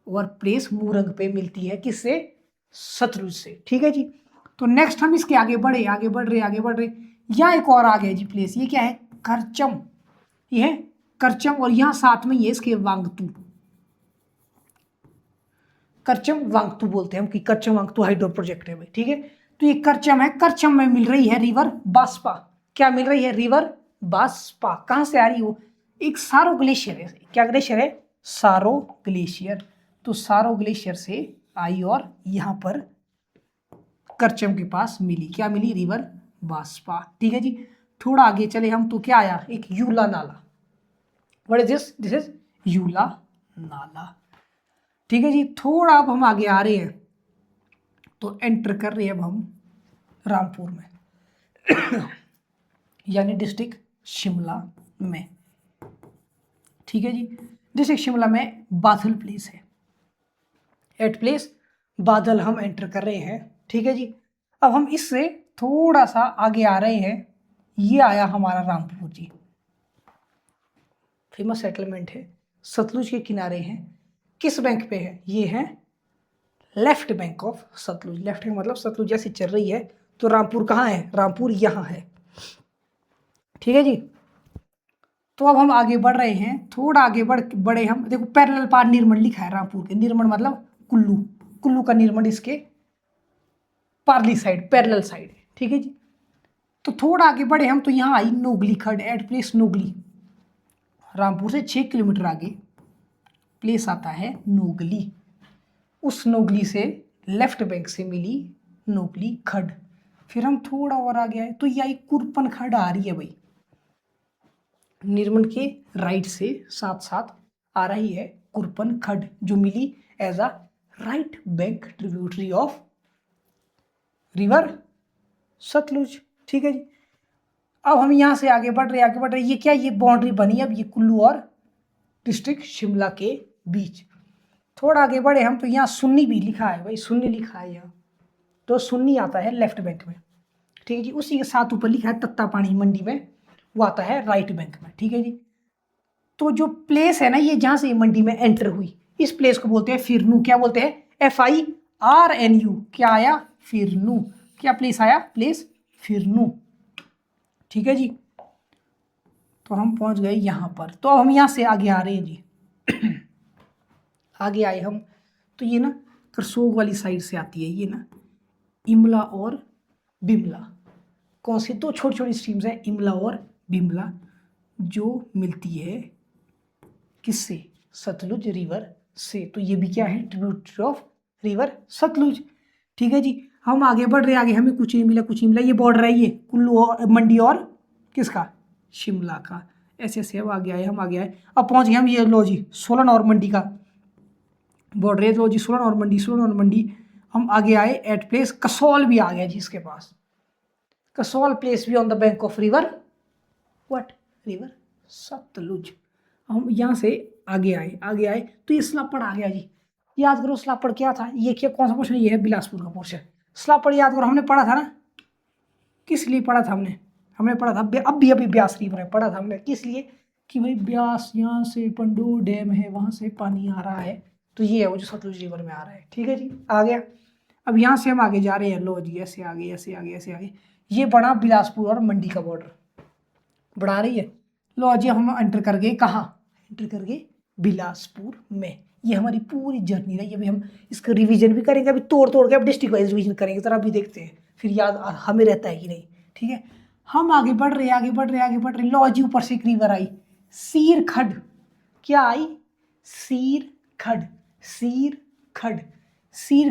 और प्लेस मूरंग पे मिलती है, किससे? सतलुज से। ठीक है जी। तो नेक्स्ट हम इसके आगे बढ़े, आगे बढ़ रहे। यहाँ एक और आ गया जी प्लेस, ये क्या है, करचम। ये है करचम, और यहाँ साथ में ये इसके वांगतू, करचम वांगतू बोलते हैं हम कि करचम वांगतू हाइड्रो प्रोजेक्ट है भाई। ठीक है, तो ये करचम है, करचम में मिल रही है रिवर बास्पा। क्या मिल रही है, रिवर बास्पा। कहाँ से आ रही है वो, एक सारो ग्लेशियर है। क्या ग्लेशियर है, सारो ग्लेशियर। तो सारो ग्लेशियर से आई और यहाँ पर करचम के पास मिली, क्या मिली, रिवर बास्पा। ठीक है जी। थोड़ा आगे चले हम तो क्या आया, एक यूला नाला। What is this, this is Yula नाला। ठीक है जी। थोड़ा अब हम आगे आ रहे हैं तो एंटर कर रहे हैं अब हम रामपुर में यानी डिस्ट्रिक्ट शिमला में। ठीक है जी। डिस्ट्रिक्ट शिमला में बादल प्लेस है, एट प्लेस बादल हम एंटर कर रहे हैं। ठीक है जी। अब हम इससे थोड़ा सा आगे आ रहे हैं, ये आया हमारा रामपुर जी। फेमस सेटलमेंट है, सतलुज के किनारे हैं। किस बैंक पे है, ये है left bank of Sutlej. Left bank मतलब सतलुज जैसे चल रही है तो रामपुर कहाँ है, रामपुर यहाँ है। ठीक है जी। तो अब हम आगे बढ़ रहे हैं, थोड़ा आगे बढ़े हम, देखो पैरेलल पार निर्मल लिखा है रामपुर के, निर्मल मतलब कुल्लू, कुल्लू का निर्मल इसके पार्ली साइड, पैरेलल साइड है। ठीक है जी। तो थोड़ा आगे बढ़े हम तो यहाँ आई नोगली खड, एट प्लेस नोगली। रामपुर से 6 किलोमीटर आगे प्लेस आता है नोगली। उस नोगली से लेफ्ट बैंक से मिली नोगली खड। फिर हम थोड़ा और आगे आए तो यह कुरपन खड आ रही है भाई, निर्मल के राइट से साथ साथ आ रही है कुरपन खड, जो मिली as a right bank tributary of river Sutlej. ठीक है जी। अब हम यहाँ से आगे बढ़ रहे, ये क्या, ये बाउंड्री बनी अब ये कुल्लू और डिस्ट्रिक्ट शिमला के बीच। थोड़ा आगे बढ़े हम तो यहाँ सुन्नी भी लिखा है भाई, सुन्नी लिखा है यहाँ, तो सुन्नी आता है लेफ्ट बैंक में। ठीक है जी। उसी के साथ ऊपर लिखा है तत्ता पानी मंडी में, वो आता है राइट बैंक में। ठीक है जी। तो जो प्लेस है ना, ये जहाँ से मंडी में एंटर हुई, इस प्लेस को बोलते हैं फिरनू। क्या बोलते हैं, FIRNU। क्या आया, फिरनू। क्या प्लेस आया, प्लेस फिरनू। ठीक है जी। तो हम पहुंच गए यहाँ पर। तो अब हम यहाँ से आगे आ रहे हैं जी आगे आए हम तो ये ना करसोग वाली साइड से आती है, ये ना इमला और बिमला। कौन सी, दो छोटी छोटी स्ट्रीम्स हैं, इमला और बिमला, जो मिलती है किससे, सतलुज रिवर से। तो ये भी क्या है, ट्रिब्यूटरी ऑफ रिवर सतलुज। ठीक है जी। हम आगे बढ़ रहे, आगे हमें कुछ नहीं मिला, कुछ नहीं मिला। ये बॉर्डर है, ये कुल्लू और मंडी और किसका, शिमला का। ऐसे ऐसे अब आगे आए, हम आगे आए, अब पहुंच गए हम ये लो जी सोलन और मंडी का बॉर्डर है। लो जी सोलन और मंडी, सोलन और मंडी। हम आगे आए एट प्लेस कसौल भी आ गया जी इसके पास, कसौल प्लेस भी on the bank of river what, river Sutlej. हम यहाँ से आगे आए तो ये स्लापड़ आ गया जी। याद करो स्लापड़ क्या था, ये क्या, कौन सा पोर्शन, ये है बिलासपुर का पोर्शन। स्लापड़ याद करो, हमने पढ़ा था ना, किस लिए पढ़ा था हमने पढ़ा था, अभी ब्यास रिवर है पढ़ा था हमने, किस लिए, कि भाई ब्यास यहाँ से पंडोर डैम है, वहाँ से पानी आ रहा है, तो ये है वो जो सतलुज रिवर में आ रहा है। ठीक है जी, आ गया। अब यहाँ से हम आगे जा रहे हैं, लो जी ऐसे आगे ऐसे आगे ऐसे आगे, ये बड़ा बिलासपुर और मंडी का बॉर्डर बढ़ा रही है। लो जी हम एंटर कर गए, कहाँ एंटर कर गए, बिलासपुर में। ये हमारी पूरी जर्नी रही। अभी हम इसका रिवीजन भी करेंगे, अभी तोड़ के अब डिस्ट्रिक्ट वाइज रिवीजन करेंगे, जरा अभी देखते हैं फिर याद हमें रहता है कि नहीं। ठीक है, हम आगे बढ़ रहे। लो जी ऊपर से एक रिवर आई, सीर खड। क्या आई, सीर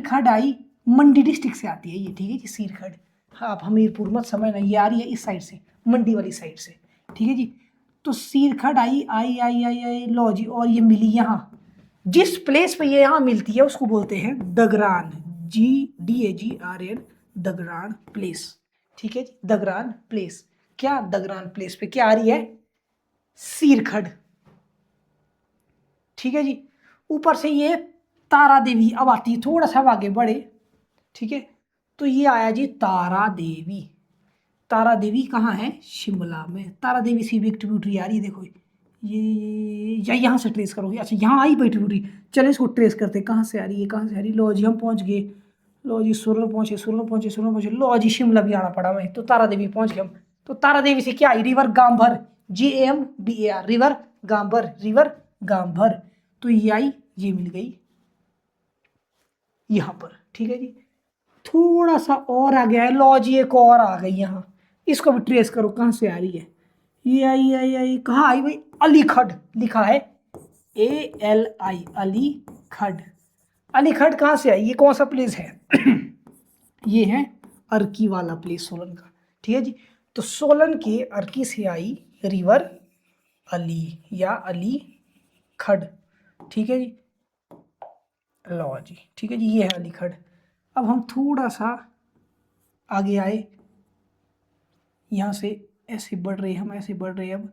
खड आई, मंडी डिस्ट्रिक्ट से आती है ये। ठीक है जी, सीर खड। हाँ, आप हमीरपुर मत समझना, ये आ रही है इस साइड से, मंडी वाली साइड से। ठीक है जी। तो सीर खड आई लो जी, और ये मिली यहाँ, जिस प्लेस पे ये यहाँ मिलती है उसको बोलते हैं दगरान, DAGRAN, दगरान प्लेस। ठीक है जी, दगरान प्लेस। क्या, दगरान प्लेस पे क्या आ रही है, सीर खड। ठीक है जी। ऊपर से ये तारा देवी अब आती है, थोड़ा सा आगे बढ़े। ठीक है, तो ये आया जी तारा देवी कहाँ है, शिमला में। तारा देवी सी भी एक ट्रिब्यूटरी आ रही है, देखो ये यहाँ से ट्रेस करोगे। अच्छा यहाँ आई भाई ट्रिब्यूटरी, चलो इसको ट्रेस करते, कहाँ से आ रही है। लो जी हम पहुँच गए, लो जी सोलन पहुंचे, सोलन पहुंचे, सोलन पहुंचे, लो जी शिमला भी आना पड़ा हमें, तो तारा देवी पहुंच गए हम। तो तारा देवी से क्या आई, रिवर गांभर, GAMBAR, रिवर गांभर, रिवर गांभर। तो ये आई, ये मिल गई यहां पर, ठीक है जी। थोड़ा सा और आ गया है, लो जी एक और आ गई यहाँ, इसको भी ट्रेस करो कहाँ से आ रही है। ये आई कहाँ आई भाई, अलीखड़ लिखा है, ALI, अलीखड़। अलीखड़ कहाँ से आई, ये कौन सा प्लेस है ये है अर्की वाला प्लेस सोलन का, ठीक है जी। तो सोलन के अर्की से आई रिवर अली या अली खड़, ठीक है जी। लो जी, ठीक है जी, ये है अली खड़। अब हम थोड़ा सा आगे आए, यहाँ से ऐसे बढ़ रहे, हम ऐसे बढ़ रहे अब।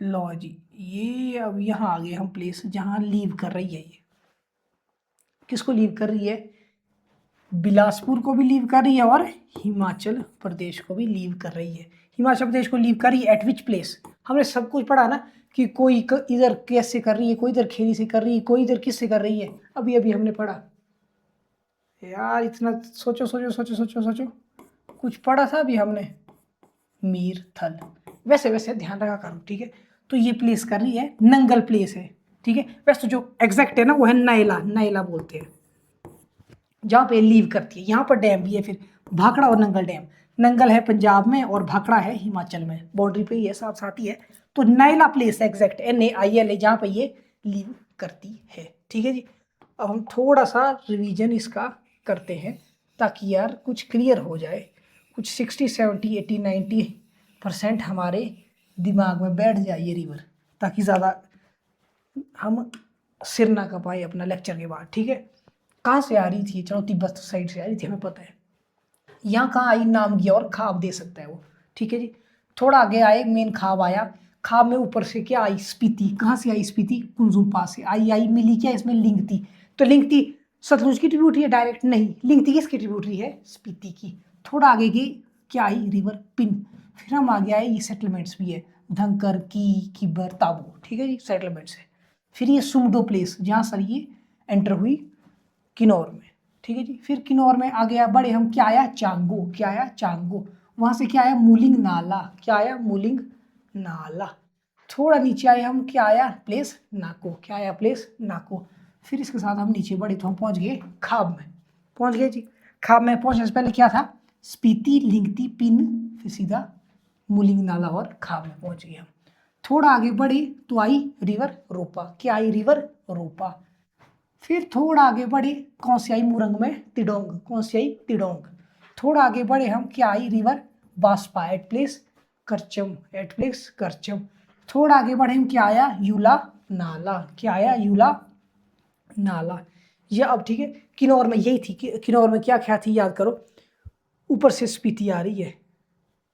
लो जी, ये अब यहाँ आ गए हम प्लेस जहाँ लीव कर रही है ये, किसको लीव कर रही है, बिलासपुर को भी लीव कर रही है और हिमाचल प्रदेश को भी लीव कर रही है। हिमाचल प्रदेश को लीव कर रही है एट विच प्लेस, हमने सब कुछ पढ़ा ना कि कोई इधर कैसे कर रही है, कोई इधर खेरी से कर रही है, कोई इधर किससे कर रही है, अभी अभी हमने पढ़ा यार। इतना सोचो सोचो सोचो सोचो सोचो, कुछ पढ़ा था अभी हमने, मीरथल। वैसे वैसे ध्यान रखा करो, ठीक है। तो ये प्लेस कर रही है, नंगल प्लेस है, ठीक है। वैसे तो जो एग्जैक्ट है ना वो है नैला, नैला बोलते हैं जहाँ पे लीव करती है। यहाँ पर डैम भी है फिर, भाखड़ा और नंगल डैम। नंगल है पंजाब में और भाखड़ा है हिमाचल में, बाउंड्री पे ही है, साथ साथ ही है। तो नैला प्लेस है एग्जैक्ट, NAIL है, जहाँ पे ये लीव करती है, ठीक है जी। अब हम थोड़ा सा रिवीजन इसका करते हैं ताकि यार कुछ क्लियर हो जाए, कुछ 60, 70, 80, 90% हमारे दिमाग में बैठ जाए ये रिवर, ताकि ज़्यादा हम सिर ना कपाए अपना लेक्चर के बाद, ठीक है। कहाँ से आ रही थी, चलो तिब्बत साइड से आ रही थी, हमें पता है। यहाँ कहाँ आई, नामगी और खाब दे सकता है वो, ठीक है जी। थोड़ा आगे आए, मेन खाब आया, खाब में ऊपर से क्या आई, स्पीति। कहाँ से आई स्पीति, कुंजुम पास से आई मिली क्या इसमें, लिंगती। तो लिंगती सतलुज की ट्रिब्यूटरी है डायरेक्ट, नहीं, लिंगती किसकी ट्रिब्यूटरी है, स्पीति की। थोड़ा आगे गई, क्या आई, रिवर पिन। फिर हम आगे आए, ये सेटलमेंट्स भी है, धनकर की किबर ताबू, ठीक है जी, सेटलमेंट्स है। फिर ये सुमडो प्लेस जहाँ सर ये एंटर हुई किन्नौर में, ठीक है जी। फिर किन्नौर में आ गया, बड़े हम, क्या आया, चांगो, क्या आया, चांगो। वहाँ से क्या आया, मूलिंग नाला, क्या आया, मूलिंग नाला। थोड़ा नीचे आए हम, क्या आया, प्लेस नाको, क्या आया, प्लेस नाको। फिर इसके साथ हम नीचे बढ़े तो हम पहुँच गए खाब में, पहुँच गए जी। खाब में पहुँचने से पहले क्या था, स्पीति, लिंगती, पिन, फिर सीधा मूलिंग नाला और खाब में पहुँच गए हम। थोड़ा आगे बढ़े तो आई रिवर रोपा, क्या आई, रिवर रोपा। फिर थोड़ा आगे बढ़े, कौन सी आई, मुरंग में तिडोंग, कौन सी आई, तिडोंग। थोड़ा आगे बढ़े हम, क्या आई, river Baspa at place Karcham, at place Karcham. थोड़ा आगे बढ़े हम, क्या आया, यूला नाला, क्या आया, यूला नाला। ये अब ठीक है, किन्नौर में यही थी कि किन्नौर में क्या क्या थी, याद करो। ऊपर से स्पीति आ रही है,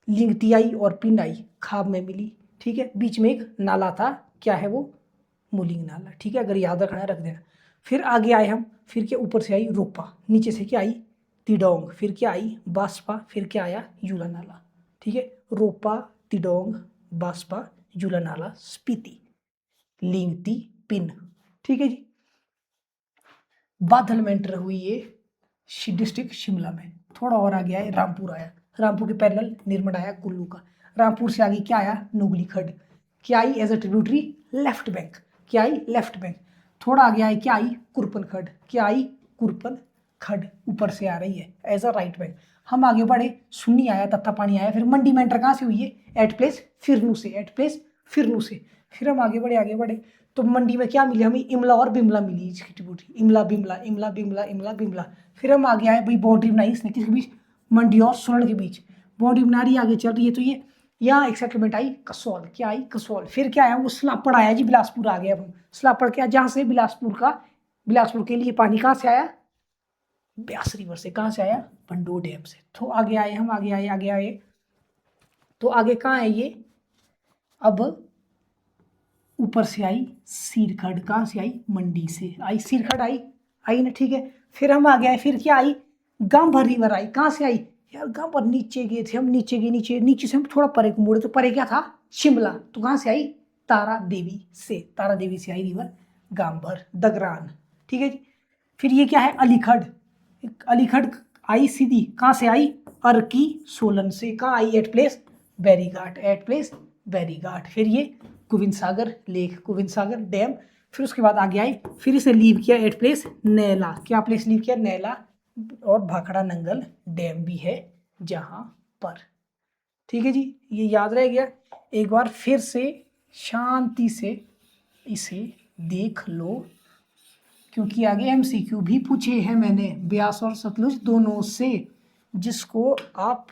लिंगती आई और पिन आई, खाब में मिली, ठीक है। बीच में एक नाला था, क्या है वो, मूलिंग नाला, ठीक है। अगर याद रखना है रख देना। फिर आगे आए हम, फिर क्या, ऊपर से आई रोपा, नीचे से क्या आई, तिडोंग, फिर क्या आई, बास्पा, फिर क्या आया, यूला नाला, ठीक है। रोपा, तिडोंग, बास्पा, यूला नाला, स्पीति, लिंगती, पिन, ठीक है जी। बादल में एंटर हुई ये डिस्ट्रिक्ट शिमला में। थोड़ा और आगे आए, रामपुर आया, रामपुर के पैरेलल निर्मड आया कुल्लू का। रामपुर से आगे क्या आया, नोगली खड्ड, क्या आई as a tributary, left bank, क्या आई, लेफ्ट बैंक। थोड़ा आगे आए, क्या आई, कुरपन खड्ड, क्या आई, कुरपन खड्ड, ऊपर से आ रही है एज अ राइट बैंक। हम आगे बढ़े, सुन्नी आया, तत्ता पानी आया। फिर मंडी में एंटर कहाँ से हुई है, एट प्लेस फिरनू से, एट प्लेस फिरनू से। फिर हम आगे बढ़े, आगे बढ़े तो मंडी में क्या मिली हमें, इमला और बिमला मिली इसकी ट्रिब्यूटरी, इमला बिमला, इमला बिमला, इमला बिमला। फिर हम आगे आए भाई, बाउंड्री बनाई इसने किसके बीच, मंडी और सोलन के बीच बाउंड्री बना रही है, आगे चल रही है। तो ये यहाँ एक सेटलमेंट आई कसौल, क्या आई, कसौल। फिर क्या आया, वो सलापड़ आया जी, बिलासपुर आ गया। अब सलापड़ क्या, जहाँ से बिलासपुर का, बिलासपुर के लिए पानी कहाँ से आया, ब्यास रिवर से। कहाँ से आया, पंडो डैम से। तो आगे आए हम, आगे आए, आगे आए तो आगे कहाँ है ये, अब ऊपर से आई सीरखड़, कहाँ से आई, मंडी से आई, सीरखड़ आई, आई ना, ठीक है। फिर हम आ गए, फिर क्या आई, गांभर रिवर आई, कहाँ से आई यार, गांभर नीचे गए थे हम, नीचे गए, नीचे नीचे से हम थोड़ा परे को मुड़े तो परे क्या था, शिमला। तो कहाँ से आई, तारा देवी से, तारा देवी से आई रिवर गांभर, दगरान, ठीक है जी। फिर ये क्या है, अलीखड़, अलीखड़ आई सीधी कहाँ से आई, अर्की सोलन से, कहाँ आई, एट प्लेस बैरीघाट, एट प्लेस बैरीघाट। फिर ये गोविंद सागर लेक, गोविंद सागर डैम। फिर उसके बाद आगे आई, फिर इसे लीव किया एट प्लेस नैला, क्या प्लेस लीव किया, नैला। और भाखड़ा नंगल डैम भी है जहाँ पर। ठीक है जी, ये याद रह गया। एक बार फिर से शांति से इसे देख लो, क्योंकि आगे एमसीक्यू भी पूछे हैं मैंने ब्यास और सतलुज दोनों से, जिसको आप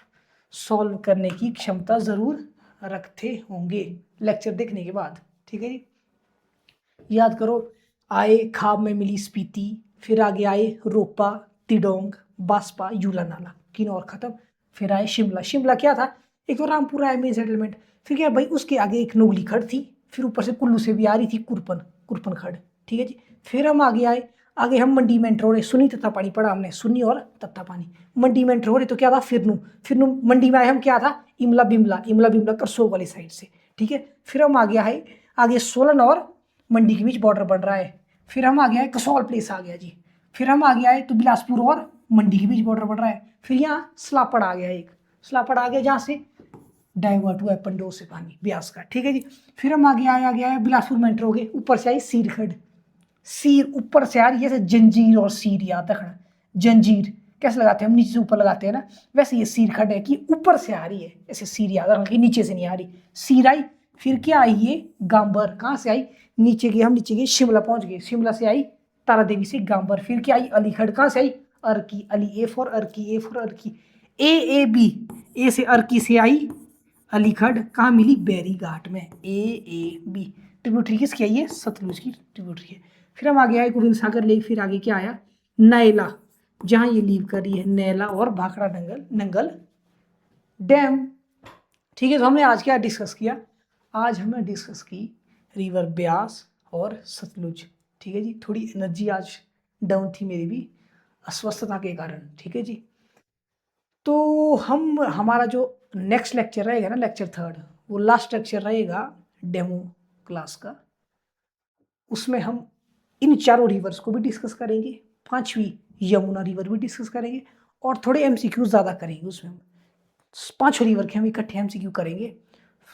सॉल्व करने की क्षमता ज़रूर रखते होंगे लेक्चर देखने के बाद। ठीक है जी, याद करो। आए खाब में मिली स्पीति, फिर आगे आए रोपा, तिडोंग, बास्पा, यूला नाला, किन्नौर खत्म। फिर आए शिमला, शिमला क्या था, एक तो रामपुरा है मेन सेटलमेंट। फिर क्या भाई, उसके आगे एक नोगली खड़ थी, फिर ऊपर से कुल्लू से भी आ रही थी कुरपन, कुरपन खड़। ठीक है जी, फिर हम आगे आए, आगे हम मंडी में एंटर हो रहे, सुन्नी तत्ता पानी पढ़ा हमने, सुन्नी और तत्ता पानी। मंडी में एंटर हो रहे तो क्या था, फिरनू, फिरनू मंडी में आए हम, क्या था, इमला बिमला, इमला बिमला करसोग वाली साइड से। ठीक है, फिर हम आगे आए, आगे सोलन और मंडी के बीच बॉर्डर बन रहा है। फिर हम आ गया है कसौल प्लेस आ गया जी। फिर हम आ गया है तो बिलासपुर और मंडी के बीच बॉर्डर बन रहा है। फिर यहाँ सलापड़ आ गया, एक सलापड़ आ गया जहाँ से डाइवर्ट हुआ है पंडोह से पानी ब्यास का। ठीक है जी, फिर हम आगे आ गया है बिलासपुर में एंटर हो गए, ऊपर से आई सीरखड़, सीर ऊपर से आ रही है जैसे जंजीर और सीर याद रखना। जंजीर कैसे लगाते हैं हम, नीचे से ऊपर लगाते हैं ना, वैसे ये सीरखड़ है कि ऊपर से आ रही है, ऐसे सीर याद रखना कि नीचे से नहीं आ रही। सीर आई, फिर क्या आई ये गांबर, कहाँ से आई, नीचे गए हम, नीचे गए शिमला पहुंच गए, शिमला से आई तारा देवी से गांबर। फिर क्या आई अलीगढ़, कहाँ से आई अर्की, अली A for Arki, A for Arki, A B, A से अर्की से आई अलीगढ़, कहाँ मिली बैरीघाट में, ए बी। ट्रिब्यूटरी किसकी आई है, सतलुज की ट्रिब्यूटरी है। फिर हम आगे आए गोविंद सागर लेक, फिर आगे क्या आया नैला, जहाँ ये लीव कर रही है नैला और भाखड़ा नंगल नंगल डैम। ठीक है, तो हमने आज क्या डिस्कस किया, आज हमने डिस्कस की रिवर ब्यास और सतलुज। ठीक है जी, थोड़ी एनर्जी आज डाउन थी मेरी भी अस्वस्थता के कारण। ठीक है जी, तो हम हमारा जो नेक्स्ट लेक्चर रहेगा ना, लेक्चर 3, वो लास्ट लेक्चर रहेगा डेमो क्लास का। उसमें हम इन चारों रिवर्स को भी डिस्कस करेंगे, 5वीं यमुना रिवर भी डिस्कस करेंगे, और थोड़े एमसीक्यू ज़्यादा करेंगे उसमें। हम 5 रिवर के हम इकट्ठे एमसीक्यू करेंगे,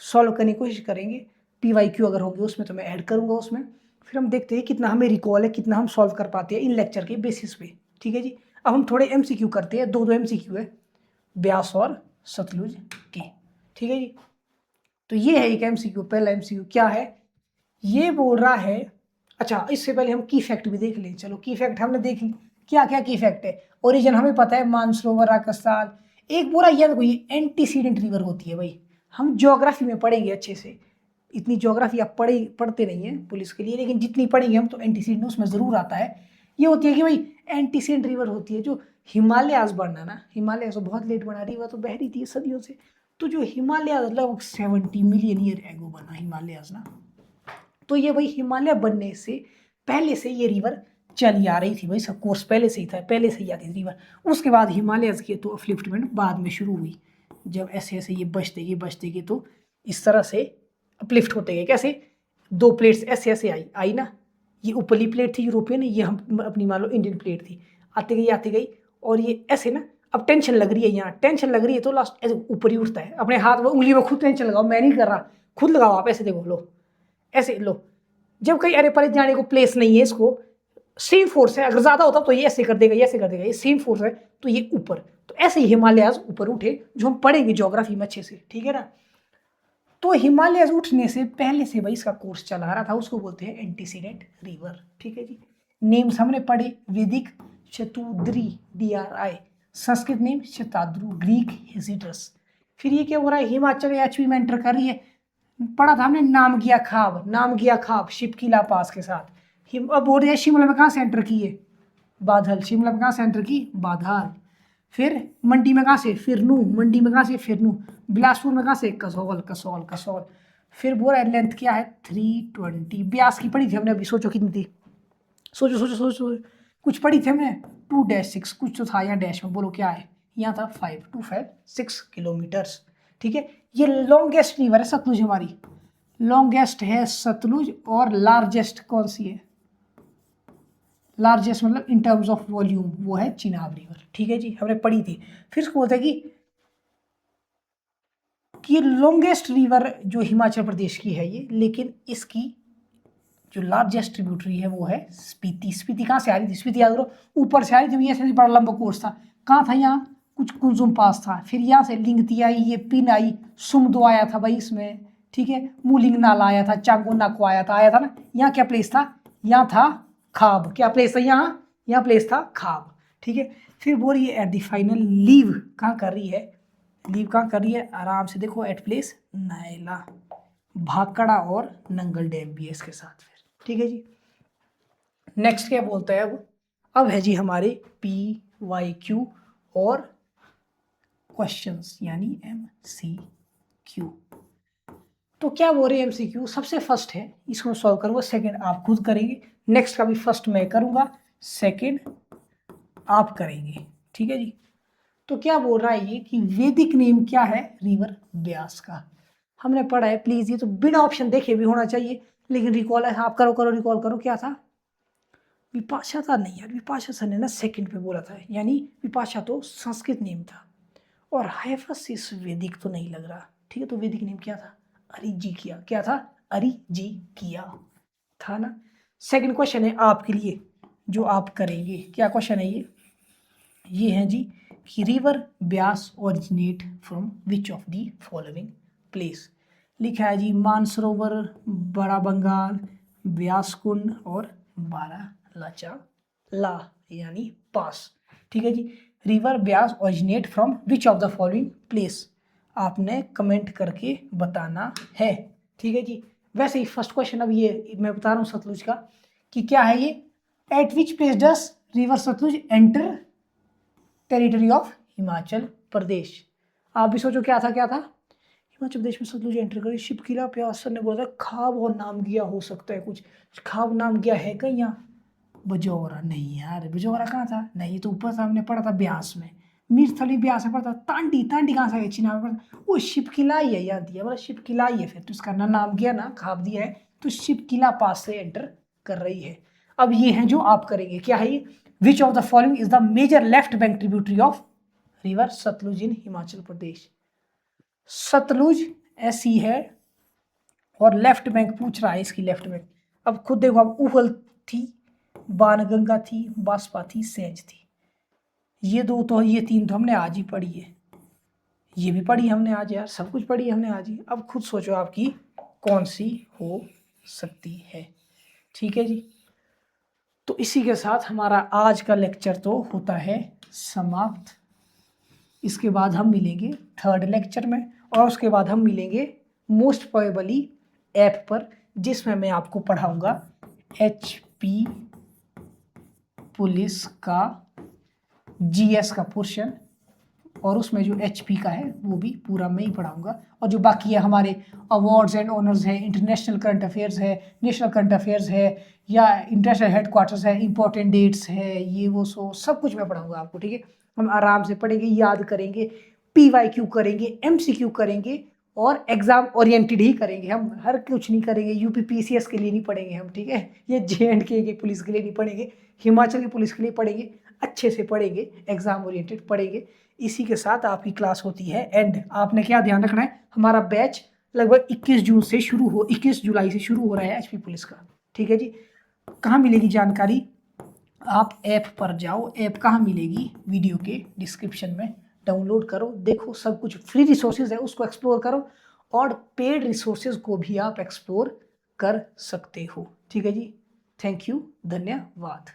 सॉल्व करने की कोशिश करेंगे। पीवाईक्यू अगर होंगे उसमें तो मैं ऐड करूँगा उसमें। फिर हम देखते हैं कितना हमें रिकॉल है, कितना हम सॉल्व कर पाते हैं इन लेक्चर के बेसिस पे। ठीक है जी, अब हम थोड़े एमसीक्यू करते हैं, 2 एमसीक्यू है ब्यास और सतलुज की। ठीक है जी, तो ये है एक एमसीक्यू। पहला एमसीक्यू क्या है, ये बोल रहा है, अच्छा इससे पहले हम की फैक्ट भी देख लें। चलो की फैक्ट हमने देख ली, क्या क्या की फैक्ट है। ओरिजिन हमें पता है मानसरोवर, राकस्थान। एक पूरा याद कोई एंटीसीडेंट रिवर होती है भाई, हम ज्योग्राफी में पढ़ेंगे अच्छे से। इतनी ज्योग्राफी आप पढ़ते नहीं है पुलिस के लिए, लेकिन जितनी पढ़ेंगे हम तो एंटीसीडेंट उसमें ज़रूर आता है। ये होती है कि भाई एंटीसीडेंट रिवर होती है जो हिमालयाज बढ़ना ना, हिमालय तो बहुत लेट बना, रिवर तो बह रही थी सदियों से। तो जो हिमालय लगभग 70 मिलियन ईयर एगो बना हिमालयाज ना, तो ये भाई हिमालय बनने से पहले से ये रिवर चली आ रही थी भाई, सब कोर्स पहले से ही था, पहले से ही आती थी रिवर। उसके बाद हिमालयस की तो अपलिफ्टमेंट बाद में शुरू हुई, जब ऐसे ऐसे ये बचते गए तो इस तरह से अपलिफ्ट होते गए। कैसे, 2 प्लेट्स ऐसे ऐसे आई ना, ये ऊपरली प्लेट थी यूरोपियन, ये हम अपनी मान लो इंडियन प्लेट थी, आती गई और ये ऐसे ना, अब टेंशन लग रही है, यहाँ टेंशन लग रही है तो लास्ट ऐसे ऊपर ही उठता है। अपने हाथ में उंगली में खुद टेंशन लगाओ, मैं नहीं कर रहा, खुद लगाओ आप, ऐसे देखो, लो ऐसे लो। जब कहीं अरे परे जाने को प्लेस नहीं है, इसको सेम फोर्स है, अगर ज़्यादा होता तो ये ऐसे कर देगा, ये ऐसे कर देगा, ये सेम फोर्स है तो ये ऊपर, तो ऐसे ही हिमालयाज ऊपर उठे, जो हम पढ़ेंगे ज्योग्राफी में अच्छे से। ठीक है ना, तो हिमालयाज उठने से पहले से भाई इसका कोर्स चला रहा था, उसको बोलते हैं एंटीसीडेंट रिवर। ठीक है जी, नेम्स हमने पढ़े, वैदिक Shutudri DRI, Sanskrit name Shatadru, Greek Hesidrus. फिर ये क्या हो रहा है, हिमाचल एचपी में एंटर कर रही है, पढ़ा था हमने नामगिया खाब शिपकीला पास के साथ। अब बोल रही है शिमला में कहाँ से एंटर की है, बादल, शिमला में कहाँ से एंटर की, बाधाल। फिर मंडी में कहाँ से, फिरनू, मंडी में कहाँ से, फिरनू। बिलासपुर में कहाँ से, कसौल। फिर बोल रहा है लेंथ क्या है, 320। ब्यास की पढ़ी थी हमने अभी, सोचो कितनी थी, सोचो कुछ पढ़ी थी हमने, 2-6 कुछ तो था यहाँ डैश में, बोलो क्या है, यहाँ था 5 किलोमीटर्स। ठीक है, ये लॉन्गेस्ट रिवर है सतलुज हमारी, लॉन्गेस्ट है सतलुज। और लार्जेस्ट कौन सी है, लार्जेस्ट मतलब इन टर्म्स ऑफ वॉल्यूम वो है चिनाब रिवर, ठीक है जी, हमने पढ़ी थी। फिर इसको बोलते हैं कि लॉन्गेस्ट रिवर जो हिमाचल प्रदेश की है ये, लेकिन इसकी जो लार्जेस्ट ट्रिब्यूटरी है वो है स्पीति। स्पीति कहाँ से आ रही थी? स्पीति याद करो ऊपर से आ रही थी, ऐसे बड़ा लंबा कोर्स था। कहाँ था? यहाँ कुछ कुंजुम पास था, फिर यहाँ से लिंगती आई, ये पिन आई, सुमदो आया था भाई इसमें, ठीक है, मूलिंग नाला आया था, चांगो नाको आया था ना। यहाँ क्या प्लेस था? यहाँ था खाब। क्या प्लेस था यहाँ प्लेस था खाब, ठीक है। फिर बोल रही है एट द फाइनल लीव कहाँ कर रही है? लीव कहाँ कर रही है? आराम से देखो, एट प्लेस नायला, भाकड़ा और नंगल डैम भी है इसके साथ फिर, ठीक है जी। नेक्स्ट क्या बोलता है अब है जी हमारे PYQ और क्वेश्चंस यानी MCQ। तो क्या बोल रहे हैं MCQ? सबसे फर्स्ट है इसको सॉल्व करूंगा, सेकंड आप खुद करेंगे, नेक्स्ट का भी फर्स्ट मैं करूंगा, सेकंड आप करेंगे, ठीक है जी। तो क्या बोल रहा है ये कि वैदिक नेम क्या है रिवर ब्यास का? हमने पढ़ा है, प्लीज ये तो बिना ऑप्शन देखे भी होना चाहिए, लेकिन रिकॉल है, आप करो रिकॉल करो। क्या था? विपाशा था? नहीं यार, विपाशा सर ने ना सेकंड पे बोला था, यानी विपाशा तो संस्कृत नेम था, और हाइफासिस वैदिक तो नहीं लग रहा, ठीक है। तो वैदिक नेम क्या था? अरिजिकिया। क्या था? अरिजिकिया था ना। सेकंड क्वेश्चन है आपके लिए जो आप करेंगे। क्या क्वेश्चन है ये है जी कि river Beas originate from which of the following place? लिखा है जी मानसरोवर, बड़ा बंगाल, ब्यास कुंड और बारालाचा ला यानी पास, ठीक है जी। River Beas originate from which of the following place? आपने कमेंट करके बताना है, ठीक है जी। वैसे ही फर्स्ट क्वेश्चन अब ये मैं बता रहा हूँ सतलुज का कि क्या है ये, at which place does river Sutlej enter territory of Himachal Pradesh? आप भी सोचो क्या था हिमाचल प्रदेश में सतलुज एंटर करे, शिप किला प्यास सर ने बोला था खाब और नाम गया हो सकता है, कुछ खाब नाम गया है कहीं यहाँ? बजौरा? नहीं यार, बजौरा कहाँ था? नहीं, तो ऊपर हमने पढ़ा था ब्यास में, मीरथली ब्यास में पढ़ा था। तांडी कहाँ से चिना में पढ़ा? वो शिप किला ही है, याद दिया मतलब शिप किला ही है, फिर तो इसका ना नाम गया ना खाब दिया है, तो शिप किला पास से एंटर कर रही है। अब ये है जो आप करेंगे, क्या है ये? Which of the following is the major left bank tributary of river Sutlej in Himachal Pradesh? Sutlej ऐसी है और लेफ्ट बैंक पूछ रहा है इसकी लेफ्ट बैंक। अब खुद देखो, अब उहल थी, बाणगंगा थी, बासपा थी, सेंज थी। ये दो तो, ये तीन तो हमने आज ही पढ़ी है, ये भी पढ़ी हमने आज यार, सब कुछ पढ़ी हमने आज ही। अब खुद सोचो आपकी कौन सी हो सकती है, ठीक है जी। तो इसी के साथ हमारा आज का लेक्चर तो होता है समाप्त। इसके बाद हम मिलेंगे थर्ड लेक्चर में, और उसके बाद हम मिलेंगे मोस्ट प्रोबेबली ऐप पर, जिसमें मैं आपको पढ़ाऊंगा HP पुलिस का GS का पोर्शन, और उसमें जो HP का है वो भी पूरा मैं ही पढ़ाऊंगा। और जो बाकी है हमारे अवार्ड्स एंड ऑनर्स है, इंटरनेशनल करंट अफेयर्स है, नेशनल करंट अफेयर्स है, या इंटरनेशनल हेडक्वार्टर्स है, इंपॉर्टेंट डेट्स है, ये वो सो सब कुछ मैं पढ़ाऊंगा आपको, ठीक है। हम आराम से पढ़ेंगे, याद करेंगे, PYQ करेंगे, MCQ करेंगे, और एग्जाम ओरिएंटेड ही करेंगे हम, हर कुछ नहीं करेंगे। UPPCS के लिए नहीं पढ़ेंगे हम, ठीक है। ये JNK की पुलिस के लिए नहीं पढ़ेंगे, हिमाचल की पुलिस के लिए पढ़ेंगे, अच्छे से पढ़ेंगे, एग्जाम ओरिएंटेड पढ़ेंगे। इसी के साथ आपकी क्लास होती है एंड। आपने क्या ध्यान रखना है, हमारा बैच लगभग 21 जुलाई से शुरू हो रहा है HP पुलिस का, ठीक है जी। कहाँ मिलेगी जानकारी? आप ऐप पर जाओ, ऐप कहाँ मिलेगी? वीडियो के डिस्क्रिप्शन में, डाउनलोड करो, देखो, सब कुछ फ्री रिसोर्सेज है, उसको एक्सप्लोर करो, और पेड रिसोर्सेज को भी आप एक्सप्लोर कर सकते हो, ठीक है जी। थैंक यू, धन्यवाद।